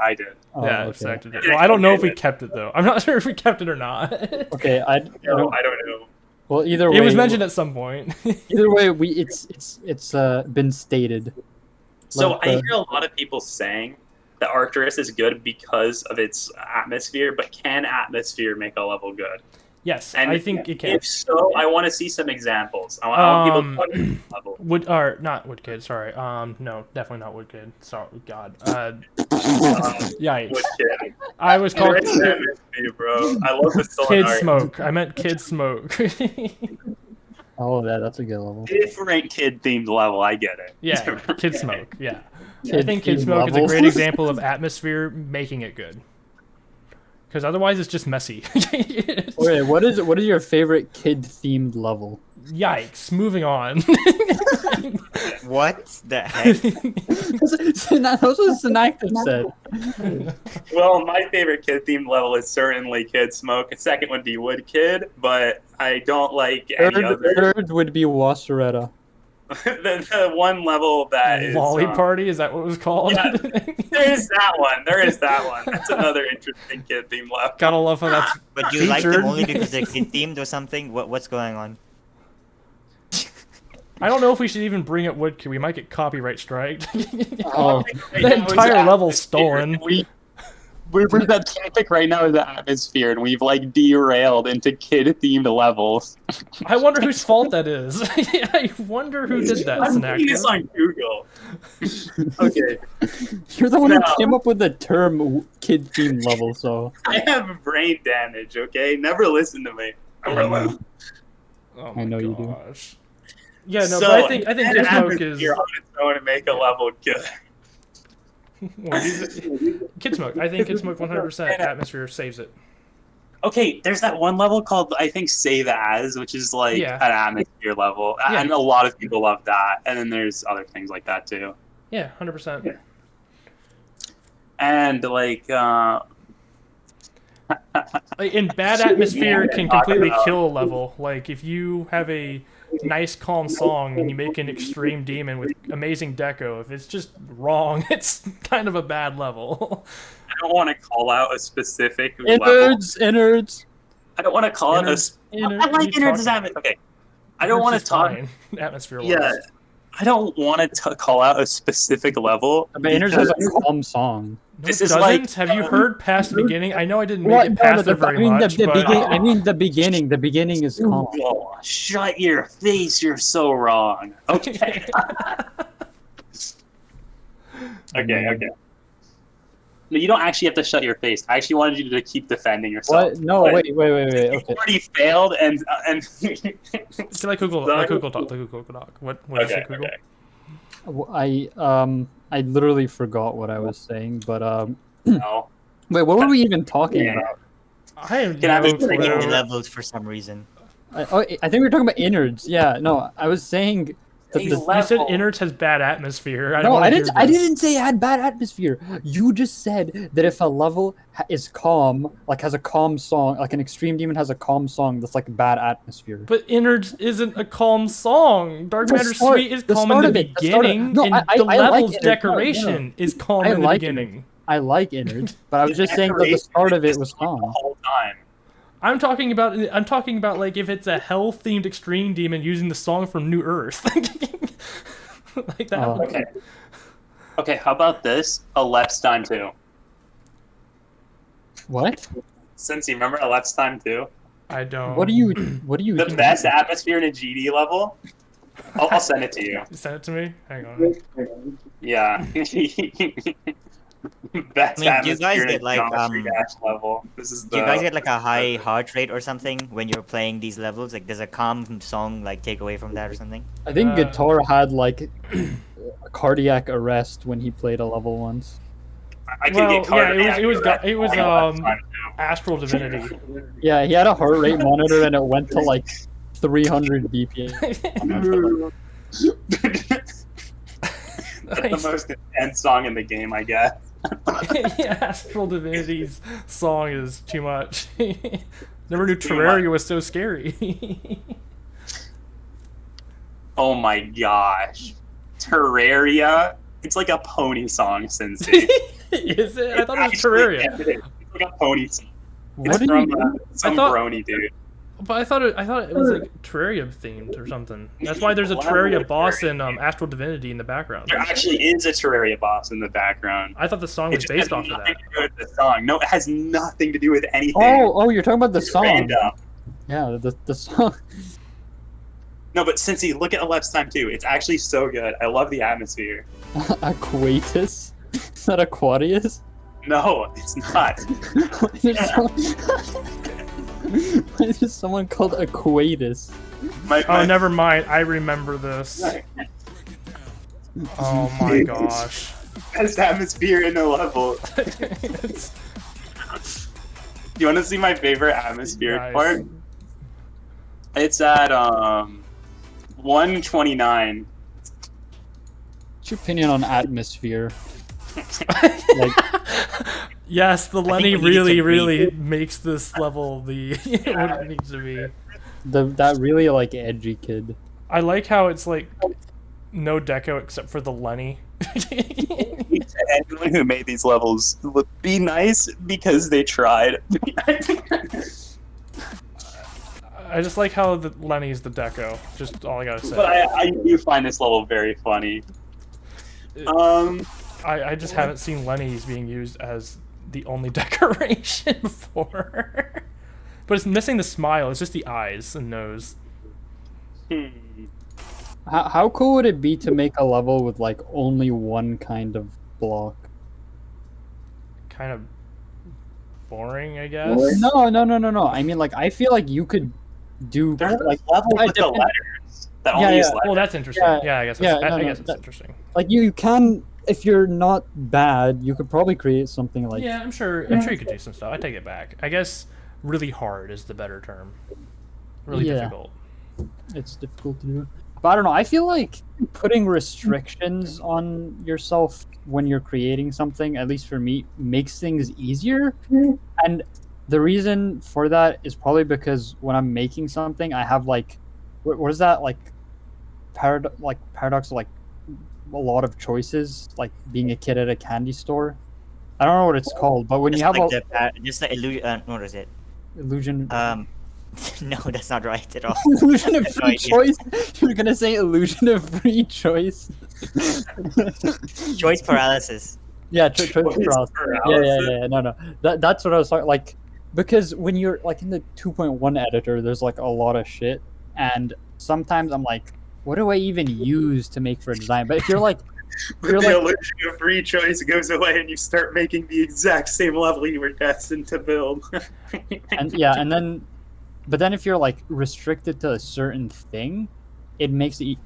S2: I did.
S1: Oh,
S3: Yeah,
S1: okay.
S3: exactly. Well, I don't know if we kept it though. I'm not sure if we kept it or not.
S1: Okay, I
S2: No,
S1: don't.
S2: I don't know.
S1: Well, either way,
S3: It was mentioned at some point.
S1: Either way, it's been stated.
S2: So
S1: Like,
S2: I hear a lot of people saying that Arcturus is good because of its atmosphere, but can atmosphere make a level good?
S3: Yes,
S2: And
S3: I think it can.
S2: If so, I want to see some examples. I want people to talk level.
S3: Not Woodkid. Sorry. No, definitely not Woodkid. Sorry, God. Yikes.
S2: Wood Kid.
S3: I was called
S2: Great atmosphere, bro. I love the still
S3: Kid
S2: art.
S3: Smoke. I meant Kid Smoke.
S1: Oh, that's a good level.
S2: Different kid themed level. I get it.
S3: Yeah, Kid Smoke. Yeah. I
S1: Kid
S3: think Kid
S1: themed
S3: Smoke is a
S1: level.
S3: great example of atmosphere making it good. Because otherwise, it's just messy.
S1: Okay, what is your favorite kid themed level?
S3: Yikes. Moving on.
S4: What the heck?
S1: That's what Synactive said.
S2: Well, my favorite kid themed level is certainly Kid Smoke. Second would be Wood Kid, but I don't like any other.
S1: Third would be Wasseretta.
S2: the one level that is
S3: Lolly Party? Is that what it was called?
S2: Yeah. There is that one. That's another interesting kid themed level.
S3: Gotta love how that's
S4: But you like them
S3: featured.
S4: only because they're kid themed or something? What's going on?
S3: I don't know if we should even bring up Woodkid. We might get copyright striked.
S1: Oh,
S3: The entire level's stolen.
S2: We're that topic right now is the atmosphere, and we've like derailed into kid themed levels.
S3: I wonder whose fault that is. I wonder who did that,
S2: I'm reading this
S3: Synactive.
S2: on Google. Okay,
S1: you're the one who
S2: No.
S1: came up with the term kid themed level, so
S2: I have brain damage. Okay, never listen to me.
S1: know.
S3: Oh
S1: I know you do.
S3: gosh. Yeah, no,
S2: So,
S3: but I think Kid Smoke is
S2: atmosphere on its own to make a level good.
S3: well, Kid Smoke. I think Kid Smoke 100% atmosphere saves it.
S2: Okay, there's that one level called I think Save As, which is like
S3: Yeah.
S2: an atmosphere level,
S3: Yeah.
S2: and a lot of people love that. And then there's other things like that too.
S3: Yeah, 100%.
S2: And like,
S3: Like, in bad atmosphere
S2: Yeah,
S3: can
S2: talk
S3: completely
S2: about-
S3: kill a level. Like if you have a nice calm song and you make an extreme demon with amazing deco, if it's just wrong, it's kind of a bad level.
S2: I don't want to call out a specific level.
S1: innards.
S2: I don't want to call it a.
S3: Innards,
S2: I like
S3: you
S2: innards as
S3: talk-
S2: atmosphere. Okay, I don't want to talk.
S3: atmosphere.
S2: Yeah, I don't want to call out a specific level.
S1: But innards has
S2: because-
S1: a calm song.
S3: No,
S2: This
S3: it
S2: is
S3: doesn't.
S2: like-
S3: Have you heard past the beginning? I know I didn't make
S1: What?
S3: it
S1: No,
S3: past
S1: the-
S3: there very
S1: I mean,
S3: much,
S1: the
S3: but
S1: beginning. I mean, the beginning. The beginning is calm.
S2: Oh, shut your face! You're so wrong. Okay. Okay. No, you don't actually have to shut your face. I actually wanted you to keep defending yourself.
S1: What? No,
S2: But
S1: wait.
S2: You
S1: Okay.
S2: already failed, and
S3: Can I Google talk? Google talk. What did you say, Google?
S1: I literally forgot what I was saying, but
S2: No.
S1: wait, what were we even talking
S2: Yeah.
S1: about?
S3: I have
S2: Can I
S3: no
S2: have a
S4: Breaking the
S3: clue.
S4: levels for some reason.
S1: I think we were talking about innards. Yeah, no, I was saying that
S2: Hey,
S1: the,
S3: You said
S2: level.
S3: innards has bad atmosphere. I
S1: no,
S3: don't
S1: I
S3: wanna
S1: didn't.
S3: hear
S1: I
S3: this.
S1: didn't say it had bad atmosphere. You just said that if a level is calm, like has a calm song, like an extreme demon has a calm song, that's like bad atmosphere.
S3: But innards isn't a calm song. Dark
S1: The
S3: Matter
S1: start-
S3: Sweet is
S1: the
S3: calm in
S1: start
S3: the
S1: of it, the start of-
S3: beginning,
S1: no,
S3: and
S1: I
S3: the
S1: like
S3: level's
S1: innards. No,
S3: decoration is calm
S1: I
S3: in the
S1: like
S3: beginning.
S1: I like innards, but I was just saying that the start of it was
S2: the
S1: calm.
S2: whole time.
S3: I'm talking about like if it's a hell themed extreme demon using the song from New Earth. Like that.
S1: Oh.
S2: Okay. Okay, how about this? Alep's Time 2.
S1: What?
S2: Cinci, remember Alep's Time 2?
S3: I don't.
S1: What do you?
S2: The best atmosphere in a GD level? I'll send it to you.
S3: Send it to me. Hang on.
S2: Yeah. Best
S4: I mean, do you
S2: atmosphere
S4: guys
S2: in a
S4: get, like,
S2: Geometry Dash level. This is the.
S4: Do you guys get like a high heart rate or something when you're playing these levels? Like, does a calm song like take away from that or something?
S1: I think Guitar had like a cardiac arrest when he played a level once.
S2: I can
S3: Well,
S2: get card
S3: yeah, it was Astral Divinity.
S1: Yeah, he had a heart rate monitor and it went to like 300 BPM.
S2: That's the most intense song in the game, I guess.
S3: Yeah, Astral Divinity's song is too much. Never knew Terraria was so scary.
S2: Oh my gosh. Terraria? It's like a pony song, Cinci.
S3: Is it? I thought it was
S2: Actually,
S3: Terraria.
S2: yeah, it is. It's like a pony song.
S1: What
S2: It's
S1: did
S2: from
S1: you?
S2: some
S3: thought-
S2: brony dude.
S3: But I thought it was like Terraria themed or something. That's why there's a Terraria boss in Astral Divinity in the background.
S2: There actually is a Terraria boss in the background.
S3: I thought the song
S2: It
S3: was
S2: just
S3: based
S2: has
S3: off of
S2: nothing
S3: that.
S2: to do with the song. No, it has nothing to do with anything.
S1: Oh, you're talking about the
S2: It's
S1: song.
S2: random.
S1: Yeah, the song.
S2: No, but Cincy, look at Alep's Time 2. It's actually so good. I love the atmosphere.
S1: Aquatus? Is that Aquarius?
S2: No, it's not.
S1: Why is there someone called Aquatus?
S3: Oh, never mind. I remember this. Oh my gosh.
S2: Best atmosphere in a level.
S3: It's-
S2: You want to see my favorite atmosphere
S3: Nice.
S2: part? It's at 129.
S1: What's your opinion on atmosphere? Like,
S3: Yes, the Lenny
S4: we need to
S3: really makes this level the what it needs to be.
S1: that really like edgy kid.
S3: I like how it's like no deco except for the Lenny.
S2: Anyone who made these levels would be nice because they tried.
S3: I just like how the Lenny's the deco. Just all I gotta say.
S2: But I do find this level very funny.
S3: I just haven't seen Lenny's being used as the only decoration before. But it's missing the smile. It's just the eyes and nose.
S1: How cool would it be to make a level with like only one kind of block?
S3: Kind of boring, I guess.
S1: No. I mean, like, I feel like you could do
S2: There's
S1: like
S2: levels
S1: I
S2: with the
S1: depend-
S2: letters that
S1: Yeah,
S2: only use
S1: yeah.
S2: letters.
S3: Well, that's interesting.
S1: Yeah,
S3: Yeah, I guess.
S1: yeah,
S3: I
S1: no,
S3: guess it's
S1: that-
S3: interesting.
S1: like you can, if you're not bad, you could probably create something like
S3: Yeah, I'm sure you could do some stuff. I take it back. I guess really hard is the better term. Really
S1: Yeah.
S3: difficult.
S1: it's difficult to do. But I don't know. I feel like putting restrictions on yourself when you're creating something, at least for me, makes things easier. And the reason for that is probably because when I'm making something, I have like, what is that like? Paradox, like a lot of choices, like being a kid at a candy store. I don't know what it's called, but when you
S4: Just
S1: have
S4: like just the illusion. What is it?
S1: illusion,
S4: No, that's not right at all.
S1: illusion of
S4: That's
S1: free
S4: right, yeah.
S1: choice. You're gonna say illusion of free choice.
S4: Choice paralysis.
S1: Yeah, choice paralysis. Yeah. No. That's what I was talking. Like, because when you're like in the 2.1 editor, there's like a lot of shit, and sometimes I'm like, what do I even use to make for a design? But if you're like You're
S2: the
S1: like-
S2: illusion of free choice goes away, and you start making the exact same level you were destined to build.
S1: and then, but then if you're like restricted to a certain thing, it makes it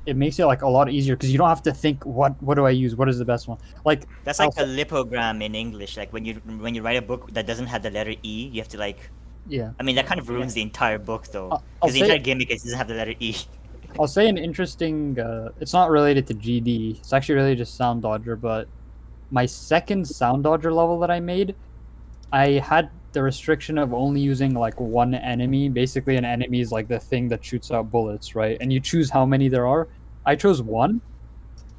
S1: like a lot easier because you don't have to think what do I use, what is the best one. Like
S4: That's like
S1: I'll
S4: a lipogram in English. Like when you write a book that doesn't have the letter E, you have to like.
S1: yeah.
S4: I mean, that kind of ruins the entire book, though,
S1: I'll
S4: because the
S1: say-
S4: entire gimmick is it doesn't have the letter E.
S1: I'll say an interesting. It's not related to GD. It's actually really just Sound Dodger. But my second Sound Dodger level that I made, I had the restriction of only using like one enemy. Basically, an enemy is like the thing that shoots out bullets, right? And you choose how many there are. I chose one,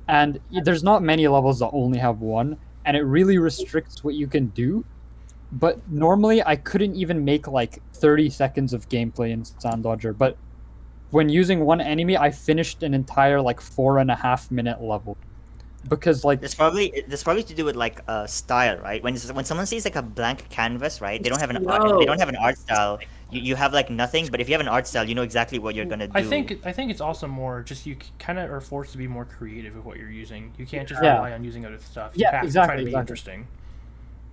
S1: and there's not many levels that only have one, and it really restricts what you can do. But normally, I couldn't even make like 30 seconds of gameplay in Sound Dodger. But when using one enemy, I finished an entire like 4.5 minute level, because like
S4: There's probably to do with like style, right? When someone sees like a blank canvas, right? They don't have an art style. You have like nothing, but if you have an art style, you know exactly what you're gonna do.
S3: I think it's also more just you kind of are forced to be more creative with what you're using. You can't just
S1: Yeah.
S3: rely on using other stuff. You
S1: Yeah,
S3: have to
S1: exactly,
S3: try to be
S1: exactly.
S3: interesting.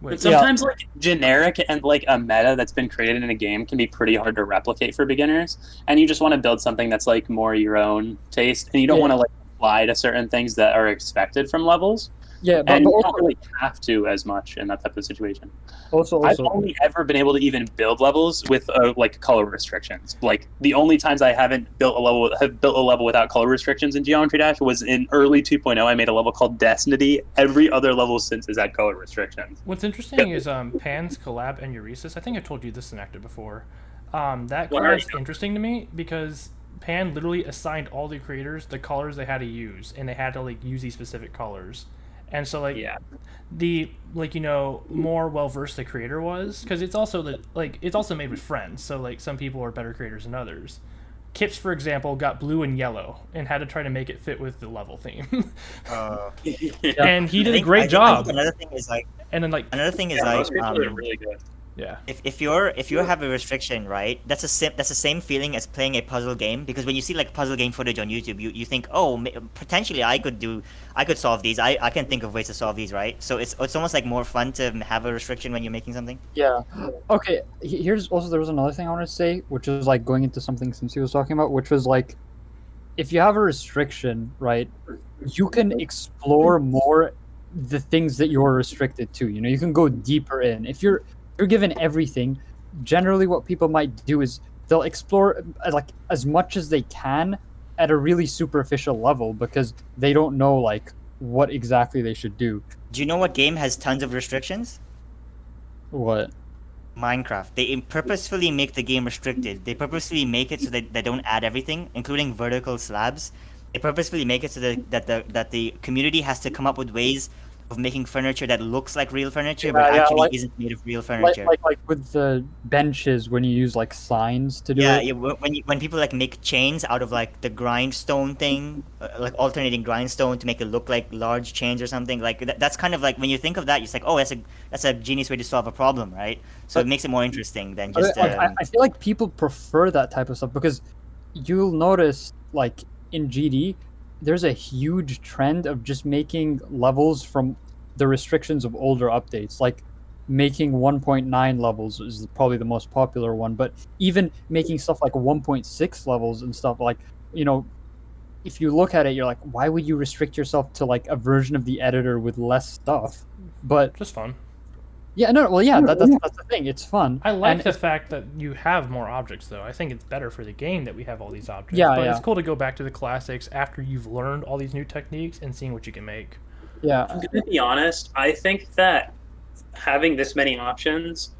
S2: But
S3: Which,
S2: sometimes like generic and like a meta that's been created in a game can be pretty hard to replicate for beginners, and you just want to build something that's like more your own taste, and you don't
S1: Yeah.
S2: want to like apply to certain things that are expected from levels,
S1: yeah, but
S2: and you
S1: also
S2: don't really have to as much in that type of situation.
S1: also
S2: I've only ever been able to even build levels with like color restrictions. Like the only times I haven't built a level without color restrictions in Geometry Dash was in early 2.0. I made a level called Destiny. Every other level since has had color restrictions.
S3: what's interesting is Pan's collab and Euresis. I think I've told you this in Active before. That
S2: What are
S3: collab's interesting to me because Pan literally assigned all the creators the colors they had to use, and they had to like use these specific colors. And so like
S2: Yeah.
S3: the like more well versed the creator was, because it's also it's also made with friends, so like some people are better creators than others. Kips, for example, got blue and yellow and had to try to make it fit with the level theme. And he did a great
S4: I
S3: job.
S4: think another thing is like
S3: Another thing is
S2: Most people are really good.
S3: yeah.
S4: if you have a restriction, right? That's the same feeling as playing a puzzle game, because when you see like puzzle game footage on YouTube, you think, oh, potentially I could solve these. I can think of ways to solve these, right? So it's almost like more fun to have a restriction when you're making something.
S1: yeah. Okay, here's also there was another thing I wanted to say, which was like going into something Cinci was talking about, which was like if you have a restriction, right, you can explore more the things that you're restricted to. You know, you can go deeper in. If you're given everything, generally what people might do is they'll explore like as much as they can at a really superficial level because they don't know like what exactly they should do.
S4: Do you know what game has tons of restrictions?
S1: What?
S4: Minecraft. They purposefully make the game restricted. They purposefully make it so that they don't add everything, including vertical slabs. They purposefully make it so that the community has to come up with ways of making furniture that looks like real furniture, but
S1: Yeah,
S4: actually
S1: like-
S4: isn't made of real furniture.
S1: Like with the benches when you use like signs to do
S4: Yeah,
S1: it.
S4: yeah. When people like make chains out of like the grindstone thing, like alternating grindstone to make it look like large chains or something, like that's kind of like when you think of that, it's like, oh, that's a genius way to solve a problem, right? So it makes it more interesting than just.
S1: I feel like people prefer that type of stuff because you'll notice like in GD, there's a huge trend of just making levels from the restrictions of older updates. Like making 1.9 levels is probably the most popular one, but even making stuff like 1.6 levels and stuff like, you know, if you look at it, you're like, why would you restrict yourself to like a version of the editor with less stuff? But
S3: Just fun.
S1: yeah, no, well, yeah, that's the thing. It's fun.
S3: I like
S1: And
S3: the fact that you have more objects, though. I think it's better for the game that we have all these objects.
S1: Yeah,
S3: but
S1: yeah.
S3: it's cool to go back to the classics after you've learned all these new techniques and seeing what you can make.
S1: yeah,
S2: I'm gonna be honest. I think that having this many options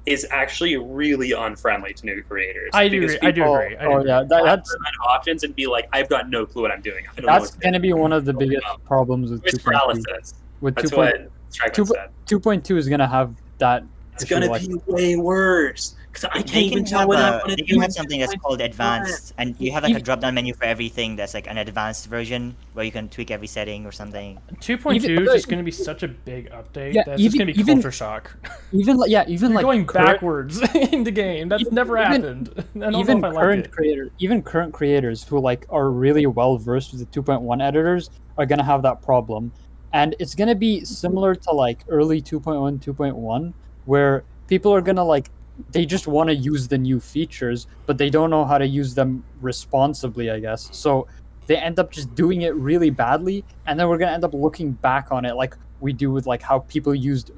S2: is actually really unfriendly to new creators.
S3: I do
S2: because
S3: agree. I do
S2: people
S3: agree.
S1: yeah, that's
S2: have options and be like, I've got no clue what I'm doing. I don't know
S1: that's
S2: what's
S1: going to be one of the biggest problems with
S2: It's
S1: 2.2.
S2: paralysis.
S1: With
S2: That's
S1: 2.2
S2: what Strikewind said.
S1: 2.2 is going to have that.
S2: It's
S1: issue,
S2: gonna
S1: like-
S2: be way worse 'Cause I can't
S4: They
S2: even
S4: can
S2: tell
S4: have
S2: what I want to
S4: they
S2: do.
S4: can have something that's called advanced, and you have like a
S1: Even-
S4: drop down menu for everything. That's like an advanced version where you can tweak every setting or something.
S3: 2.2 is just going to be such a big update.
S1: Yeah,
S3: That's just
S1: even-
S3: going to be
S1: even-
S3: culture shock.
S1: Even like
S3: You're
S1: like
S3: going
S1: current-
S3: backwards in the game. That's never
S1: even-
S3: happened. I don't
S1: even
S3: know if I
S1: current
S3: like it.
S1: creators, even current creators who like are really well versed with the 2.1 editors are gonna have that problem, and it's gonna be similar to like early 2.1, 2.1, where people are gonna like they just want to use the new features, but they don't know how to use them responsibly, I guess. So they end up just doing it really badly, and then we're gonna end up looking back on it like we do with like how people used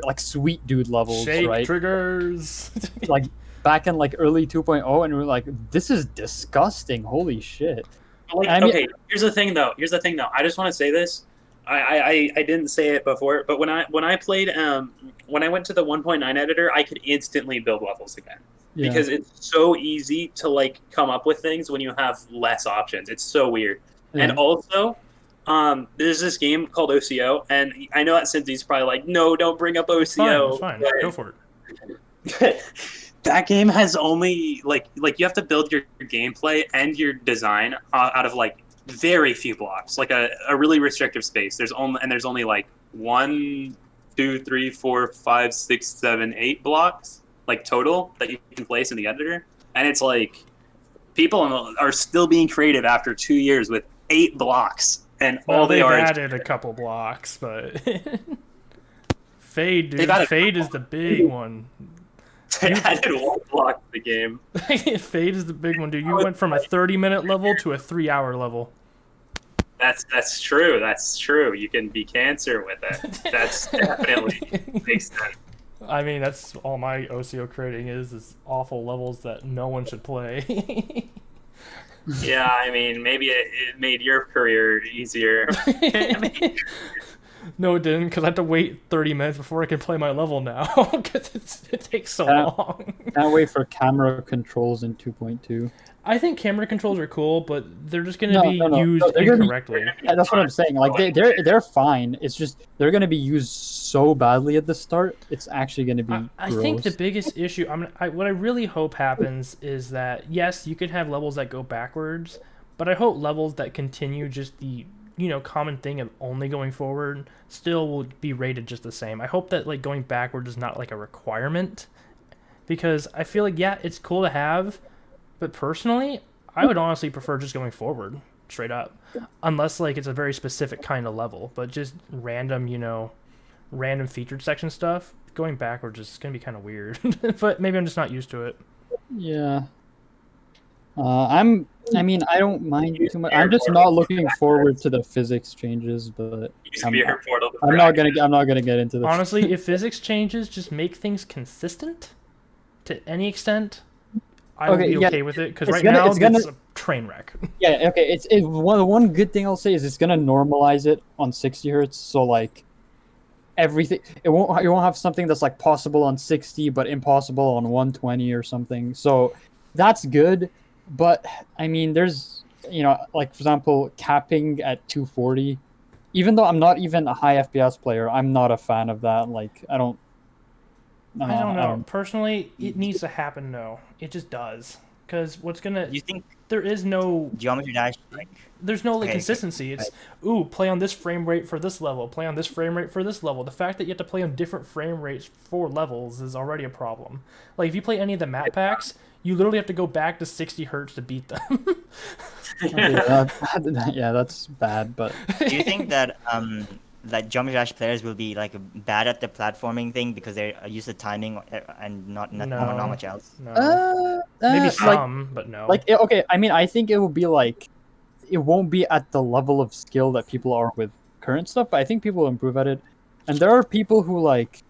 S1: like sweet dude levels,
S3: Shake
S1: right?
S3: triggers.
S1: Like back in like early 2.0, and we were like, this is disgusting, holy shit.
S2: Like,
S1: I mean-
S2: okay, here's the thing though. I just want to say this. I didn't say it before, but when I played when I went to the 1.9 editor, I could instantly build levels again
S1: Yeah.
S2: because it's so easy to like come up with things when you have less options. It's so weird. And
S1: Yeah.
S2: also, there's this game called OCO, and I know that Cinci's probably like, no, don't bring up
S3: It's fine.
S2: OCO.
S3: It's fine.
S2: but-
S3: Go for it.
S2: that game has only like you have to build your gameplay and your design out of like very few blocks, like a really restrictive space. There's only like 1, 2, 3, 4, 5, 6, 7, 8 blocks like total that you can place in the editor, and it's like people are still being creative after 2 years with 8 blocks, and
S3: Well,
S2: all they
S3: they've
S2: are is
S3: added a couple blocks, but Fade,
S2: They've
S3: dude.
S2: added-
S3: Fade is the big one.
S2: they added 1 block to the game.
S3: Fade is the big one, dude. You went from a 30-minute level to a 3-hour level.
S2: That's true. That's true. You can be Cancer with it. That's definitely makes sense.
S3: I mean, that's all my OCO creating is awful levels that no one should play.
S2: Yeah, I mean, maybe it made your career easier.
S3: No, it didn't, because I have to wait 30 minutes before I can play my level now, because it takes so
S1: Yeah.
S3: long.
S1: Can't wait for camera controls in 2.2.
S3: I think camera controls are cool, but they're just going to
S1: No,
S3: be
S1: no, no.
S3: used
S1: No, they're gonna be-
S3: incorrectly.
S1: Yeah, that's what I'm saying. Like they're fine. It's just they're gonna be used so badly at the start. It's actually gonna be.
S3: I think the
S1: gross.
S3: biggest issue, what I really hope happens is that, yes, you could have levels that go backwards, but I hope levels that continue just the common thing of only going forward still will be rated just the same. I hope that like going backwards is not like a requirement, because I feel like, yeah, it's cool to have, but personally I would honestly prefer just going forward straight up, unless like it's a very specific kind of level. But just random featured section stuff, going backwards is gonna be kind of weird. But maybe I'm just not used to it.
S1: Yeah. I mean, I don't mind too much. I'm just not looking forward to the physics changes, but
S2: Use Mirror Portal to
S1: I'm not
S2: practice.
S1: gonna get into this.
S3: Honestly, if physics changes just make things consistent to any extent, I will
S1: Okay,
S3: be
S1: yeah,
S3: okay with it, because
S1: it's
S3: right
S1: gonna-
S3: now
S1: it's gonna-
S3: it's a train wreck.
S1: Yeah, okay. It's one good thing I'll say is it's gonna normalize it on 60 hertz. So like everything, you won't have something that's like possible on 60 but impossible on 120 or something. So that's good. But I mean, there's like for example, capping at 240. Even though I'm not even a high FPS player, I'm not a fan of that. Like I don't
S3: know. Personally, it needs to happen. No, it just does. Because
S4: You think
S3: there is no
S4: Geometry Dash like
S3: there's no like
S4: Okay,
S3: consistency. It's play on this frame rate for this level, play on this frame rate for this level. The fact that you have to play on different frame rates for levels is already a problem. Like if you play any of the map packs, you literally have to go back to 60 hertz to beat them.
S1: yeah, that's bad. But
S4: do you think that that Geometry Dash players will be like bad at the platforming thing because they're used to timing and not
S3: No.
S4: much else?
S3: No. Maybe
S1: like,
S3: some, but no.
S1: okay. I mean, I think it will be like it won't be at the level of skill that people are with current stuff, but I think people will improve at it. And there are people who like,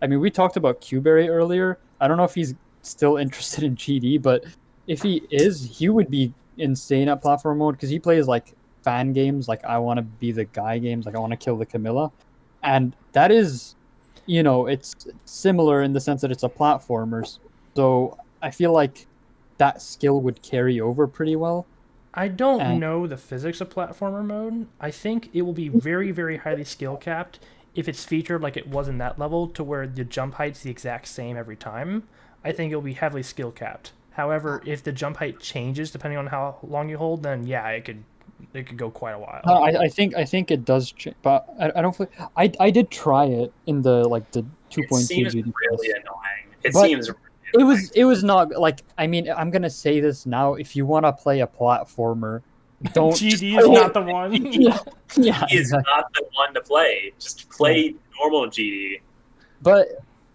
S1: I mean, we talked about Qberry earlier. I don't know if he's still interested in GD, but if he is, he would be insane at platform mode because he plays like fan games, like I Want to Be the Guy games, like I Want to Kill the Camilla, and that is, it's similar in the sense that it's a platformer. So I feel like that skill would carry over pretty well.
S3: I don't
S1: And-
S3: know the physics of platformer mode. I think it will be very, very highly skill capped if it's featured like it was in that level, to where the jump height's the exact same every time. I think it'll be heavily skill capped. However, if the jump height changes depending on how long you hold, then yeah, it could go quite a while.
S1: No, I think it does change, but I don't feel, I did try it in the 2.2
S2: It seems
S1: GD+.
S2: really annoying. It
S1: But
S2: seems.
S1: It was not like, I mean, I'm gonna say this now. If you want to play a platformer, don't.
S3: GD is not the one.
S1: Yeah,
S2: Is not the one to play. Just play normal GD.
S1: But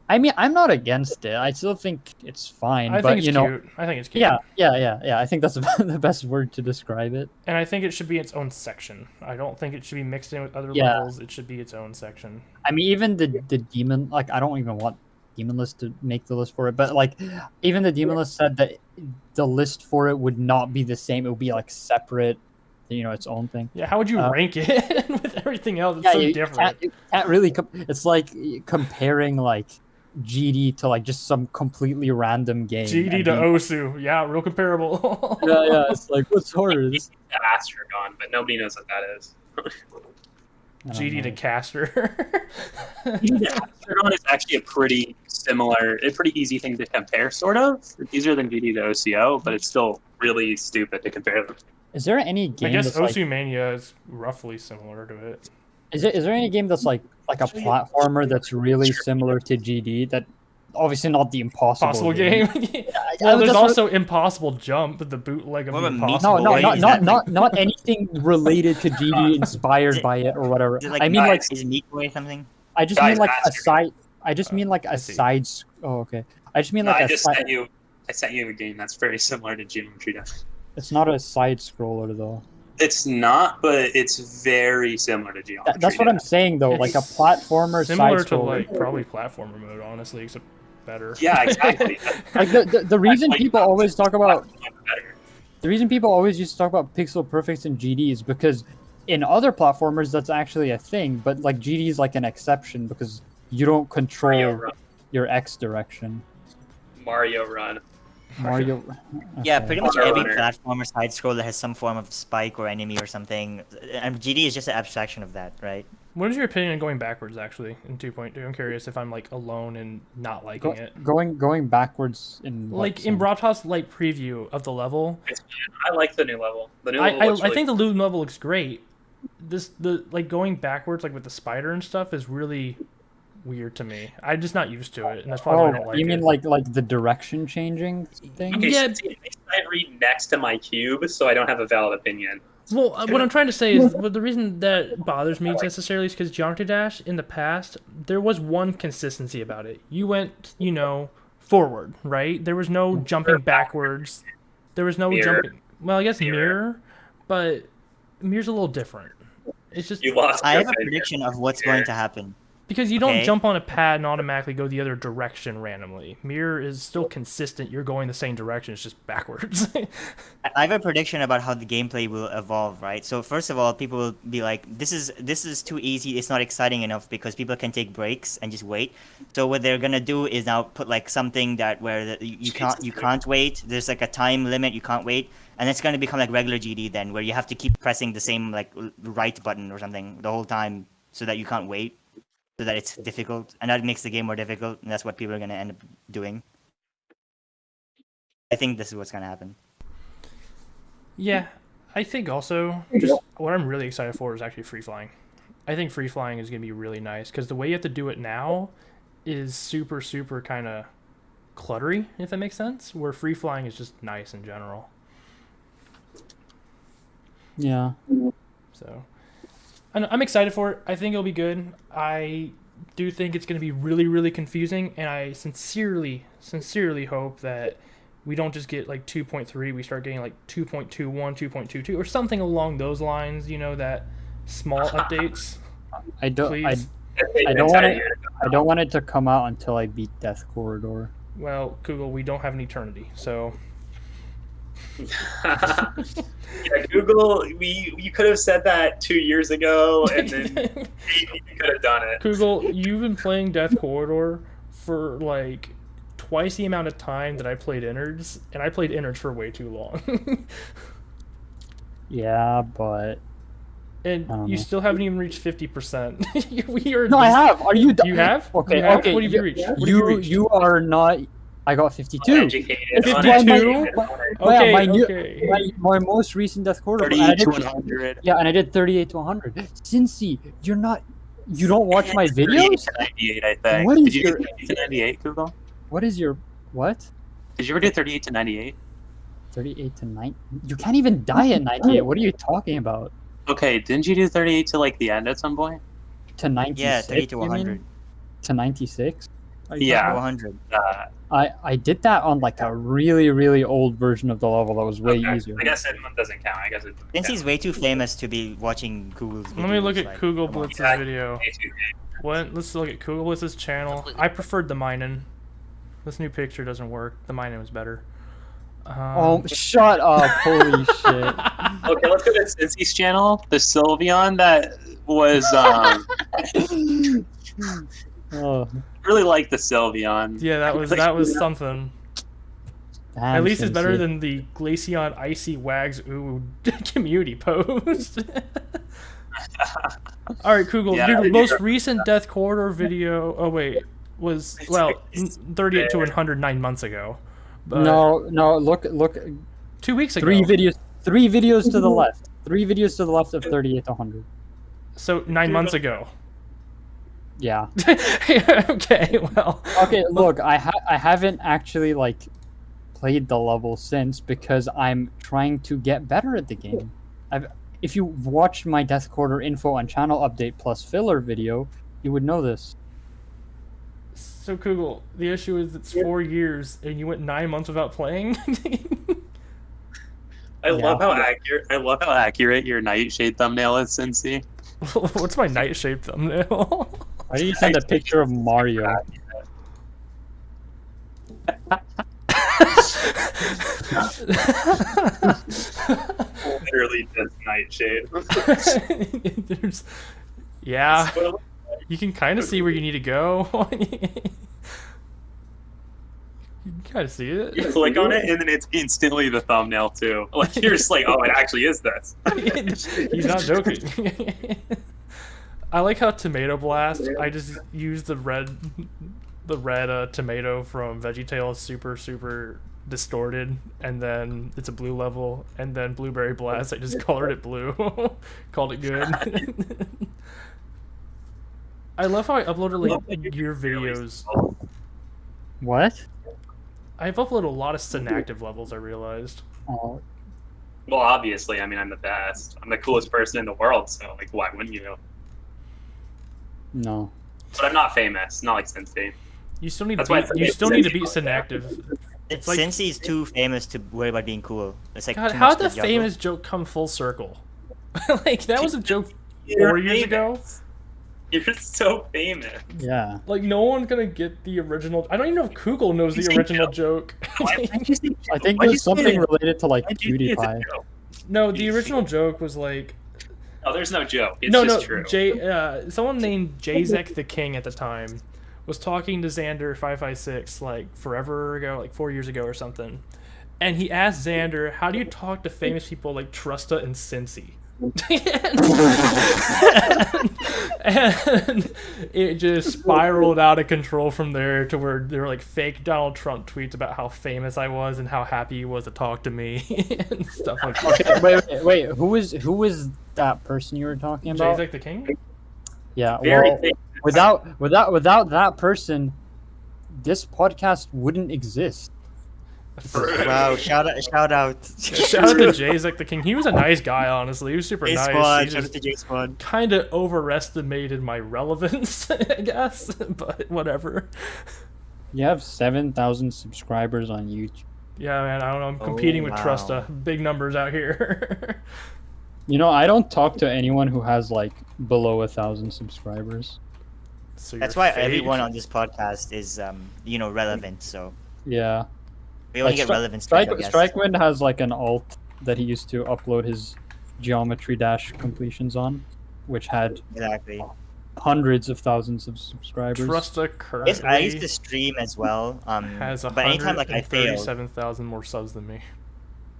S1: I mean, I'm not against it. I still think it's fine.
S3: I
S1: but
S3: think it's
S1: you know,
S3: cute. I think it's cute.
S1: yeah. I think that's the best word to describe it.
S3: And I think it should be its own section. I don't think it should be mixed in with other
S1: Yeah.
S3: levels. It should be its own section.
S1: I mean, even the demon, like, I don't even want demon list to make the list for it, but like, even the demon list said that the list for it would not be the same. It would be like separate, you know, its own thing.
S3: Yeah, how would you rank it with everything else? It's
S1: Yeah,
S3: so
S1: you
S3: different.
S1: can't really. It's like comparing like GD to like just some completely random game.
S3: GD
S1: and
S3: to
S1: being-
S3: Osu. Yeah, real comparable.
S1: Yeah. It's like, what's harder? This,
S2: Astragon, but nobody knows what that is.
S1: I don't
S3: GD to
S1: know.
S3: Caster.
S2: Astragon is actually a pretty easy thing to compare, sort of. It's easier than GD to OCO, but it's still really stupid to compare them.
S1: Is there any
S3: I
S1: game
S3: guess
S1: that's like,
S3: Osu Mania is roughly similar to it.
S1: is there any game that's like a platformer that's really similar to GD? That obviously not the impossible
S3: Possible game.
S1: I
S3: Well, there's
S1: just-
S3: also Impossible Jump, the bootleg of
S4: What
S3: the
S4: about
S3: Impossible.
S1: No,
S4: Boy, is
S1: not anything related to GD inspired
S4: Is it-
S1: by it or whatever.
S4: Is it like
S1: I mean, like,
S4: is Meat Boy something?
S1: I just
S2: Guys,
S1: mean like a
S2: Master.
S1: side. I just mean like a
S3: let's see.
S1: side. Oh, okay. I just mean
S2: No,
S1: like
S2: I
S1: a
S2: just
S1: side.
S2: sent you a game that's very similar to Geometry Dash.
S1: It's not a side scroller though.
S2: It's not, but it's very similar to Geometry
S1: That's what I'm
S2: Dash.
S1: saying though. Like a
S3: It's
S1: platformer
S3: Similar
S1: side
S3: to
S1: scroller.
S3: like probably platformer mode, honestly, except better.
S2: Yeah, exactly.
S1: Like the reason
S2: Like,
S1: people always talk about
S2: better.
S1: the reason people always used to talk about pixel perfects and GD is because in other platformers that's actually a thing, but like GD is like an exception because you don't
S2: Mario
S1: control
S2: Run.
S1: your X direction.
S2: Mario Run.
S1: Mario.
S4: Yeah,
S1: okay.
S4: pretty much
S2: Water
S4: every
S2: runner.
S4: platformer side scroller has some form of spike or enemy or something, and GD is just an abstraction of that, right?
S3: What is your opinion on going backwards, actually, in 2.2? I'm curious if I'm like alone and not liking it.
S1: Going backwards in what
S3: Like in
S1: sense?
S3: Broadhouse light preview of the level,
S2: I like the new level. The new
S3: I
S2: level looks really
S3: think the loot level looks great. The like going backwards like with the spider and stuff is really weird to me. I'm just not used to it, and that's probably why I don't like
S1: you mean
S3: it.
S1: like the direction changing thing?
S2: Okay,
S3: Yeah.
S2: Cinci, I read next to my cube, so I don't have a valid opinion.
S3: Well, what I'm trying to say is, well, the reason that bothers me necessarily is because Geometry Dash in the past, there was one consistency about it. You went, forward, right? There was no jumping backwards. There was no
S2: Mirror.
S3: jumping. Well, I guess
S2: Mirror.
S3: mirror, but mirror's a little different. It's just
S2: You lost.
S4: I
S2: your
S4: have a
S2: opinion.
S4: prediction of what's going to happen.
S3: because you don't
S4: Okay.
S3: jump on a pad and automatically go the other direction randomly. Mirror is still consistent. You're going the same direction. It's just backwards.
S4: I have a prediction about how the gameplay will evolve, right? So first of all, people will be like, "This is too easy. It's not exciting enough because people can take breaks and just wait." So what they're gonna do is now put like something that where you can't wait. There's like a time limit. You can't wait, and it's gonna become like regular GD then, where you have to keep pressing the same like right button or something the whole time so that you can't wait, so that it's difficult, and that makes the game more difficult, and that's what people are gonna end up doing. I think this is what's gonna happen.
S3: Yeah, I think also just what I'm really excited for is actually free flying. I think free flying is going to be really nice because the way you have to do it now is super kind of cluttery, if that makes sense. Where free flying is just nice in general.
S1: Yeah.
S3: So I'm excited for it. I think it'll be good. I do think it's going to be really confusing, and I sincerely hope that we don't just get like 2.3, we start getting like 2.21, 2.22, or something along those lines, that small updates.
S1: I don't.
S3: Please.
S1: I don't want it. I don't want it to come out until I beat Death Corridor.
S3: Well, Kugel, we don't have an eternity, so
S2: Yeah, Google. You could have said that 2 years ago, and then maybe you could have done it.
S3: Kugel, you've been playing Death Corridor for like twice the amount of time that I played Innards, and I played Innards for way too long.
S1: Yeah, but
S3: And
S1: I don't
S3: you
S1: know.
S3: still haven't even reached 50%. We are
S1: no, I have. Are you?
S3: You have?
S1: Okay.
S3: You have?
S1: Okay.
S3: What have you reached? What have
S1: You
S3: reached?
S1: you are not. I got 52.
S2: Uneducated.
S3: 52? Okay,
S1: my, new,
S3: okay.
S1: my most recent death quarter.
S2: 38 to 100.
S1: Yeah, and I did 38 to 100. Cinci, you don't watch my
S2: 38
S1: videos?
S2: to 98, I think.
S1: What is
S2: Did you
S1: your-
S2: do 38 to 98, Google?
S1: What is your what?
S2: Did you ever do 38 to 98?
S1: 38 to 9? You can't even die at 98. What are you talking about?
S2: Okay, didn't you do 38 to like the end at some point?
S1: To 96?
S4: Yeah, 30 to
S1: you mean?
S4: 100.
S1: To 96? Are you
S2: Yeah.
S1: talking
S4: To
S1: about?
S4: 100.
S1: I did that on like a really, really old version of the level that was way
S2: Okay,
S1: easier.
S2: I guess it doesn't count. I guess it doesn't
S4: Since
S2: count.
S4: he's way too famous to be watching Google's videos.
S3: Let me look at
S4: like, come on.
S3: KugelBlitz's
S2: Yeah.
S3: video. What? Let's look at KugelBlitz's channel. I preferred the mining. This new picture doesn't work. The mining was better.
S1: Oh, shut up. Holy shit.
S2: Okay, let's go to Cinci's channel. The Sylveon that was
S1: Oh,
S2: really like the Sylveon.
S3: Yeah, that was something.
S1: damn,
S3: At least it's better
S1: Cinci.
S3: than the Glaceon Icy Wags Ooh community post. All right, Kugel.
S2: Yeah,
S3: Your
S2: I
S3: most
S2: do.
S3: recent Death Corridor video. Oh wait, was 38 to 100 9 months ago. But
S1: No, look,
S3: 2 weeks ago.
S1: three videos to the left. 3 videos to the left of 38 to 100.
S3: So 9 months ago.
S1: Yeah.
S3: Okay, well.
S1: Okay, look, I haven't actually like played the level since because I'm trying to get better at the game. If you watched my Death Quarter info and channel update plus filler video, you would know this.
S3: So Kugel, the issue is it's 4 years and you went 9 months without playing.
S2: I love how accurate your Nightshade thumbnail is, Cincy.
S3: What's my nightshade thumbnail?
S1: Why do you send a picture of Mario?
S2: Literally just Nightshade.
S3: Yeah, you can kind of see where you need to go. You can kind of see it.
S2: You click on it, and then it's instantly the thumbnail too. Like you're just like, oh, it actually is this.
S3: He's not joking. I like how Tomato Blast. I just use the red tomato from VeggieTales, super distorted, and then it's a blue level, and then Blueberry Blast. I just colored it blue, called it good. I love how I uploaded like your videos.
S1: What?
S3: I've uploaded a lot of Synactive levels. I realized.
S1: Oh,
S2: Well, obviously, I mean, I'm the best. I'm the coolest person in the world, so like, why wouldn't you?
S1: no.
S2: But I'm not famous, not like Cincy.
S3: You still need
S2: That's
S3: to
S2: why
S3: beat,
S2: it's-
S3: you still need to beat Synactive.
S4: It's
S3: like-
S4: since he's too famous to worry about being cool. It's like
S3: God,
S4: too
S3: how
S4: much
S3: did the
S4: to juggle.
S3: famous joke come full circle? Like that was a joke 4
S2: You're
S3: years ago.
S2: famous. You're so famous.
S1: Yeah.
S3: Like no one's gonna get the original. I don't even know if Kugel knows
S2: You
S3: the
S2: say
S3: original
S2: joke.
S3: joke.
S2: Why did you say
S1: I think
S2: Why'd you
S1: there's
S2: say
S1: something
S2: it?
S1: related to like
S2: Why'd you say it's a
S1: PewDiePie.
S2: joke?
S3: No, the original joke was like
S2: No, there's no joke. It's
S3: no,
S2: just true.
S3: someone named Jazek the King at the time was talking to Xander 556 like forever ago, like 4 years ago or something, and he asked Xander, "How do you talk to famous people like Trusta and Cincy?" And it just spiraled out of control from there to where there were like fake Donald Trump tweets about how famous I was and how happy he was to talk to me and stuff like that.
S1: Okay, wait. Who was that person you were talking about?
S3: Jazek the King?
S1: Yeah.
S2: Very
S1: Well,
S2: famous.
S1: without that person, this podcast wouldn't exist.
S4: Wow! Shout out!
S3: Shout out to Jazek the King. He was a nice guy, honestly. He was super
S4: J
S3: nice.
S4: Squad!
S3: He
S4: Shout out
S3: just
S4: to J Squad!
S3: kind of overestimated my relevance, I guess. But whatever.
S1: You have 7,000 subscribers on YouTube.
S3: Yeah, man. I don't know. I'm competing with
S4: wow.
S3: Trusta. Big numbers out here.
S1: You know, I don't talk to anyone who has like below 1,000 subscribers.
S3: So
S4: That's
S3: you're
S4: why
S3: fake.
S4: everyone on this podcast is, relevant. So
S1: Yeah.
S4: we only
S1: Like,
S4: get
S1: Stri-
S4: relevance.
S1: Strikewind has like an alt that he used to upload his Geometry Dash completions on, which had
S4: Exactly.
S1: hundreds of thousands of subscribers.
S3: Trusta currently
S4: I used to stream as well.
S3: has
S4: But anytime like I failed,
S3: 137,000 more subs than me.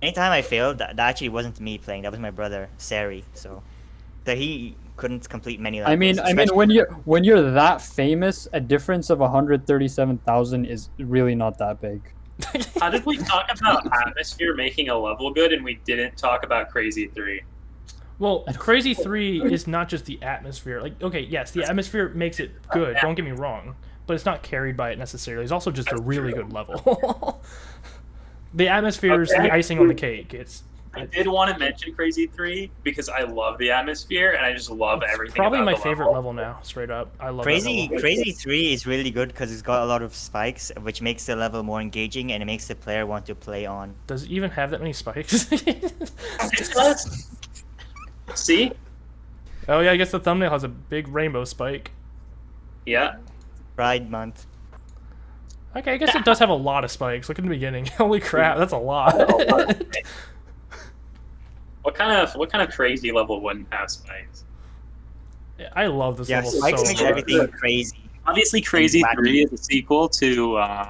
S4: anytime I failed, that actually wasn't me playing. That was my brother Sari. So he couldn't complete many levels.
S1: I mean, when you're that famous, a difference of 137,000 is really not that big.
S2: How did we talk about Atmosphere making a level good and we didn't talk about Crazy 3?
S3: Well, Crazy 3 is not just the atmosphere. Like, okay, yes, the atmosphere makes it good. Don't get me wrong, but it's not carried by it necessarily. It's also just a really good level. The atmosphere is the icing on the cake.
S2: I did want to mention Crazy 3 because I love the atmosphere and I just love everything.
S3: Probably
S2: about
S3: my
S2: the
S3: favorite level now, straight up. I love
S4: Crazy
S3: that level.
S4: Crazy 3 is really good because it's got a lot of spikes, which makes the level more engaging and it makes the player want to play on.
S3: Does it even have that many spikes?
S2: It does. See?
S3: Oh yeah, I guess the thumbnail has a big rainbow spike.
S2: Yeah.
S4: Pride Month.
S3: Okay, I guess it does have a lot of spikes. Look at the beginning. Holy crap, that's a lot.
S2: What kind of crazy level wouldn't have spikes?
S3: I love this
S4: Yeah,
S3: level
S4: spikes
S3: so
S4: makes
S3: much.
S4: everything crazy.
S2: Obviously, Crazy
S4: wacky.
S2: 3 is a sequel to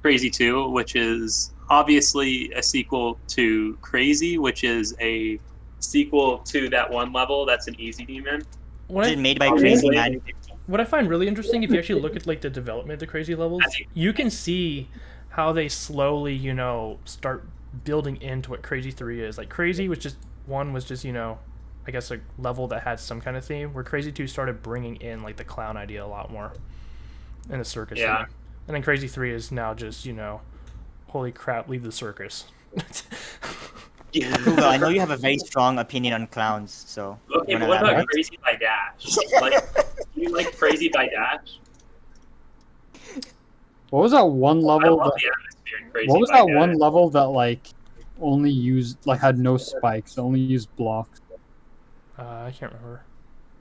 S2: Crazy 2, which is obviously a sequel to Crazy, which is a sequel to that one level that's an easy demon.
S3: What
S4: Is it
S3: I,
S4: made by Crazy Man?
S3: what I find really interesting, if you actually look at like the development of the crazy levels, you can see how they slowly, you know, start building into what Crazy 3 is. Like Crazy was just you know, I guess a level that had some kind of theme, where Crazy 2 started bringing in like the clown idea a lot more and the circus
S2: Yeah.
S3: thing. And then Crazy 3 is now just, you know, holy crap, leave the circus.
S4: Google, I know you have a very strong opinion on clowns, so.
S2: Okay,
S4: you
S2: but
S4: wanna
S2: what about
S4: elaborate?
S2: Crazy by Dash? Like, do you like Crazy by Dash?
S1: What was that one
S2: I
S1: level?
S2: love
S1: That,
S2: the atmosphere in Crazy
S1: what was
S2: by
S1: that
S2: Dash.
S1: one level that like only used like had no spikes, only used blocks?
S3: I can't remember.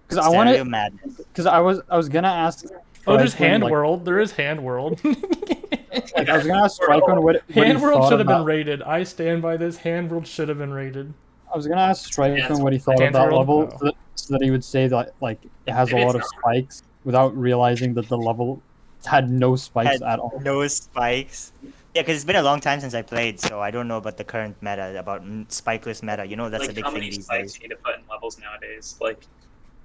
S1: Because I
S4: Stereo
S1: wanted,
S4: Madness.
S1: because I was gonna ask.
S3: Oh, there's
S1: Strikewind,
S3: Hand
S1: like,
S3: World. There is Hand World.
S1: Like, I was gonna ask Strikewind what
S3: Hand
S1: he
S3: World
S1: thought
S3: should have been
S1: about.
S3: rated. I stand by this. Hand World should have been rated.
S1: I was gonna ask Strikewind what he thought of
S3: Dance
S1: that
S3: World?
S1: level,
S3: Oh.
S1: so that he would say that like it has a
S2: Maybe
S1: lot
S2: it's
S1: of spikes witelwithout realizing that the level had no spikes
S4: Had
S1: at all.
S4: no spikes. Yeah, because it's been a long time since I played, so I don't know about the current meta, about spikeless meta. You know, that's a
S2: Like,
S4: big
S2: how
S4: thing
S2: many
S4: these
S2: spikes
S4: days.
S2: you need to put in levels nowadays? Like,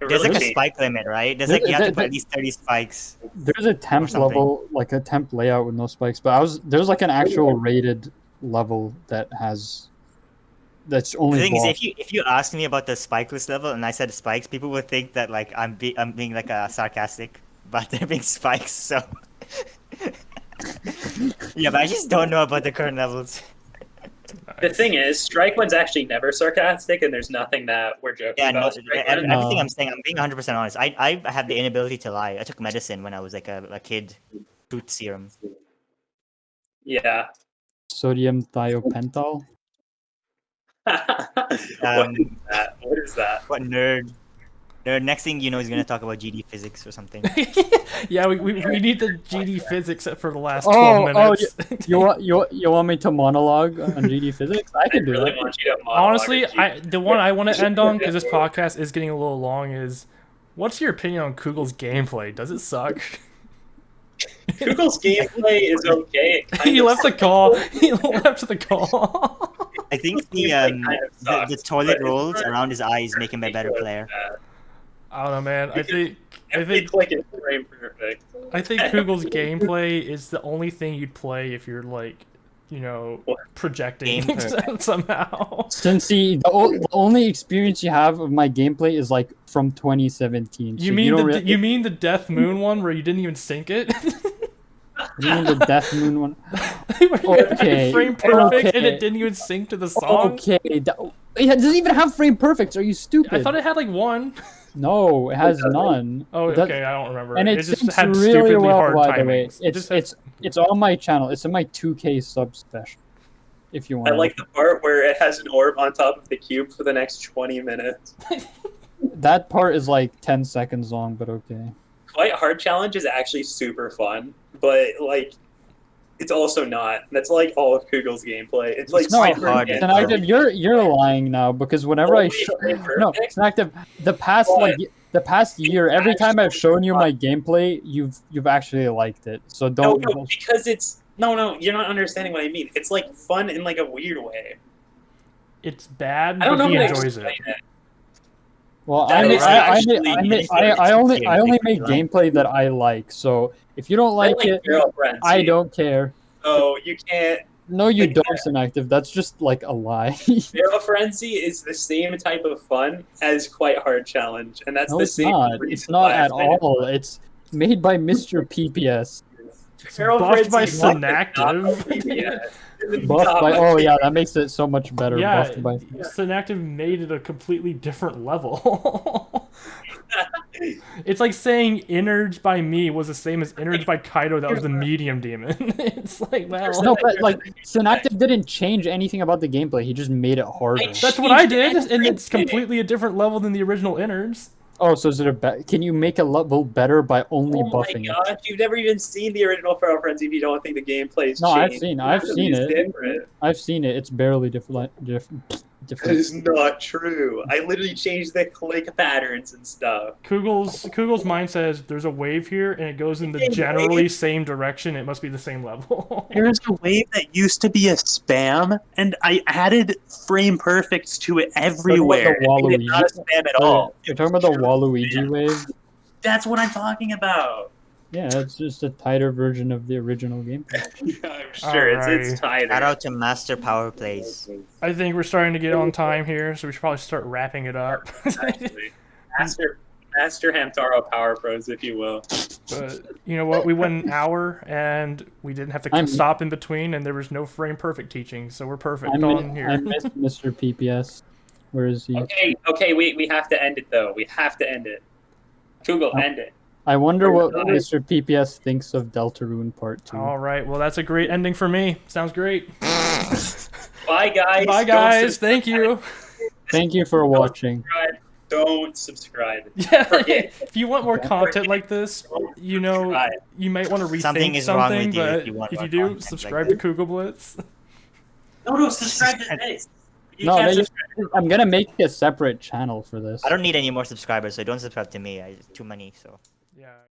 S2: it
S4: There's
S2: really
S4: like a
S2: changed.
S4: spike limit, right? There's like you have to put at least 30 spikes.
S1: There's a temp
S4: something.
S1: level, like a temp layout with no spikes, but there's like an actual rated level that's
S4: The
S1: only
S4: thing is,
S1: blocks.
S4: if you asked me about the spikeless level and I said spikes, people would think that like I'm being like sarcastic, but they're being spikes. So yeah, but I just don't know about the current levels.
S2: The thing is, Strikewind's actually never sarcastic, and there's nothing that we're joking
S4: Yeah, no,
S2: about. Strikewind.
S4: everything I'm saying, I'm being 100% honest. I have the inability to lie. I took medicine when I was like a kid, truth serum.
S2: Yeah.
S1: Sodium thiopental.
S2: What is that? What is that?
S4: What nerd? The next thing you know, he's gonna talk about GD physics or something.
S3: Yeah, we need the GD physics for the last 12 minutes.
S1: You want me to monologue on GD physics? I
S2: I
S1: can do
S2: really
S1: that.
S2: want you to monologue
S3: Honestly,
S2: at
S3: the one I want to end on, because this podcast is getting a little long, is what's your opinion on Kugel's gameplay? Does it suck?
S2: Google's gameplay is okay. It kind
S3: He
S2: of
S3: left the call. He left the call.
S4: I think the
S2: Gameplay kind of
S4: the
S2: sucks,
S4: toilet
S2: but it's
S4: rolls
S2: not
S4: around his eyes make him a better player.
S2: bad.
S3: I don't know, man. I think
S2: Every click is frame perfect.
S3: Kugel's gameplay is the only thing you'd play if you're like, you know, projecting
S4: Game perfect.
S3: somehow.
S1: Cinci, the only experience you have of my gameplay is like from 2017.
S3: You
S1: so
S3: mean
S1: don't
S3: you mean the Death Moon one where you didn't even sync it?
S1: You mean the Death Moon one?
S3: Where you had
S1: Okay,
S3: frame perfect and
S1: okay.
S3: it didn't even sync to the song.
S1: Okay, it doesn't even have frame perfects. Are you stupid?
S3: I thought it had like one.
S1: No, it has none.
S3: Oh,
S1: It does-
S3: okay, I don't remember.
S1: And it
S3: just
S1: syncs
S3: had
S1: really
S3: stupidly
S1: well,
S3: hard
S1: by the way.
S3: timings.
S1: It's on my channel. It's in my 2K sub special. If you want.
S2: I like the part where it has an orb on top of the cube for the next 20 minutes.
S1: that part is like 10 seconds long, but okay.
S2: Quite Hard Challenge is actually super fun, but like it's also not. That's like all of Kugel's gameplay. It's like
S1: It's not
S2: super
S4: hard.
S2: intense.
S1: It's an active. You're lying now because whenever I show no, it's an active. The past year, every time I've shown you my gameplay, you've actually liked it. So don't.
S2: No, because it's no, you're not understanding what I mean. It's like fun in like a weird way.
S3: It's bad,
S2: I don't
S3: but
S2: know
S3: he
S2: how to
S3: enjoys it.
S2: explain it.
S1: Well,
S2: That
S1: I
S2: is actually
S1: I only
S4: Like,
S1: make gameplay that I like. So if you don't
S5: I
S1: like it,
S5: Feral Frenzy.
S1: I don't care.
S5: So you can't.
S1: No, you
S5: Like
S1: don't, Inactive. That's just like a lie.
S5: Feral Frenzy is the same type of fun as Quite Hard Challenge, and that's
S1: No,
S5: the
S1: it's
S5: same
S1: not.
S5: reason
S1: It's not
S5: why I
S1: at
S5: find it
S1: all. It's made by Mr. PPS.
S5: Feral
S3: Buffed by
S5: Frenzy is not
S3: Synactive.
S5: PBS.
S1: Buffed by. Oh yeah, that makes it so much better.
S3: Yeah,
S1: Buffed by.
S3: Synactive made it a completely different level. It's like saying Innards by me was the same as Innards by Kaido that was the medium demon. It's like, well...
S1: No, but like Synactive didn't change anything about the gameplay. He just made it harder.
S3: That's what I did, and it's completely a different level than the original Innards.
S1: Oh, so is it can you make a level better by only
S5: Oh my
S1: buffing it?
S5: gosh, you've never even seen the original Feral Frenzy if you don't think the gameplay's
S1: No, I've
S5: changed.
S1: seen
S5: It's
S1: it.
S5: different.
S1: I've seen it. It's barely different.
S5: That is not true. I literally changed the click patterns and stuff.
S3: Kugel's mind says there's a wave here, and it goes in the generally same direction. It must be the same level.
S2: There's a wave that used to be a spam, and I added frame perfects to it everywhere.
S1: Waluigi?
S2: It's not a spam at all.
S1: You're talking about the Waluigi wave?
S2: That's what I'm talking about.
S1: Yeah, it's just a tighter version of the original game.
S5: I'm sure it's tighter.
S4: Shout out to Master Power Plays.
S3: I think we're starting to get on time here, so we should probably start wrapping it up.
S5: Actually. Master Hamtaro Power Pros, if you will.
S3: But you know what? We went an hour, and we didn't have to stop in between, and there was no frame perfect teaching, so we're perfect on here.
S1: I missed Mr. PPS. Where is he?
S5: Okay, we have to end it, though. We have to end it. Google, end it.
S1: I wonder what Mr. PPS thinks of Deltarune Part 2.
S3: All right, well, that's a great ending for me. Sounds great.
S5: Bye, guys.
S3: Bye, guys. Thank you.
S1: Thank you for watching.
S5: Don't subscribe.
S3: Yeah, if you want more content like this, you know, you might want to rethink
S4: Something is wrong with you
S3: but
S4: if you want
S3: if
S4: more
S3: you do,
S4: content
S3: subscribe
S4: like
S3: to KugelBlitZ.
S5: No, subscribe to this.
S1: I'm gonna make a separate channel for this.
S4: I don't need any more subscribers, so don't subscribe to me. Too many, so.
S3: Yeah.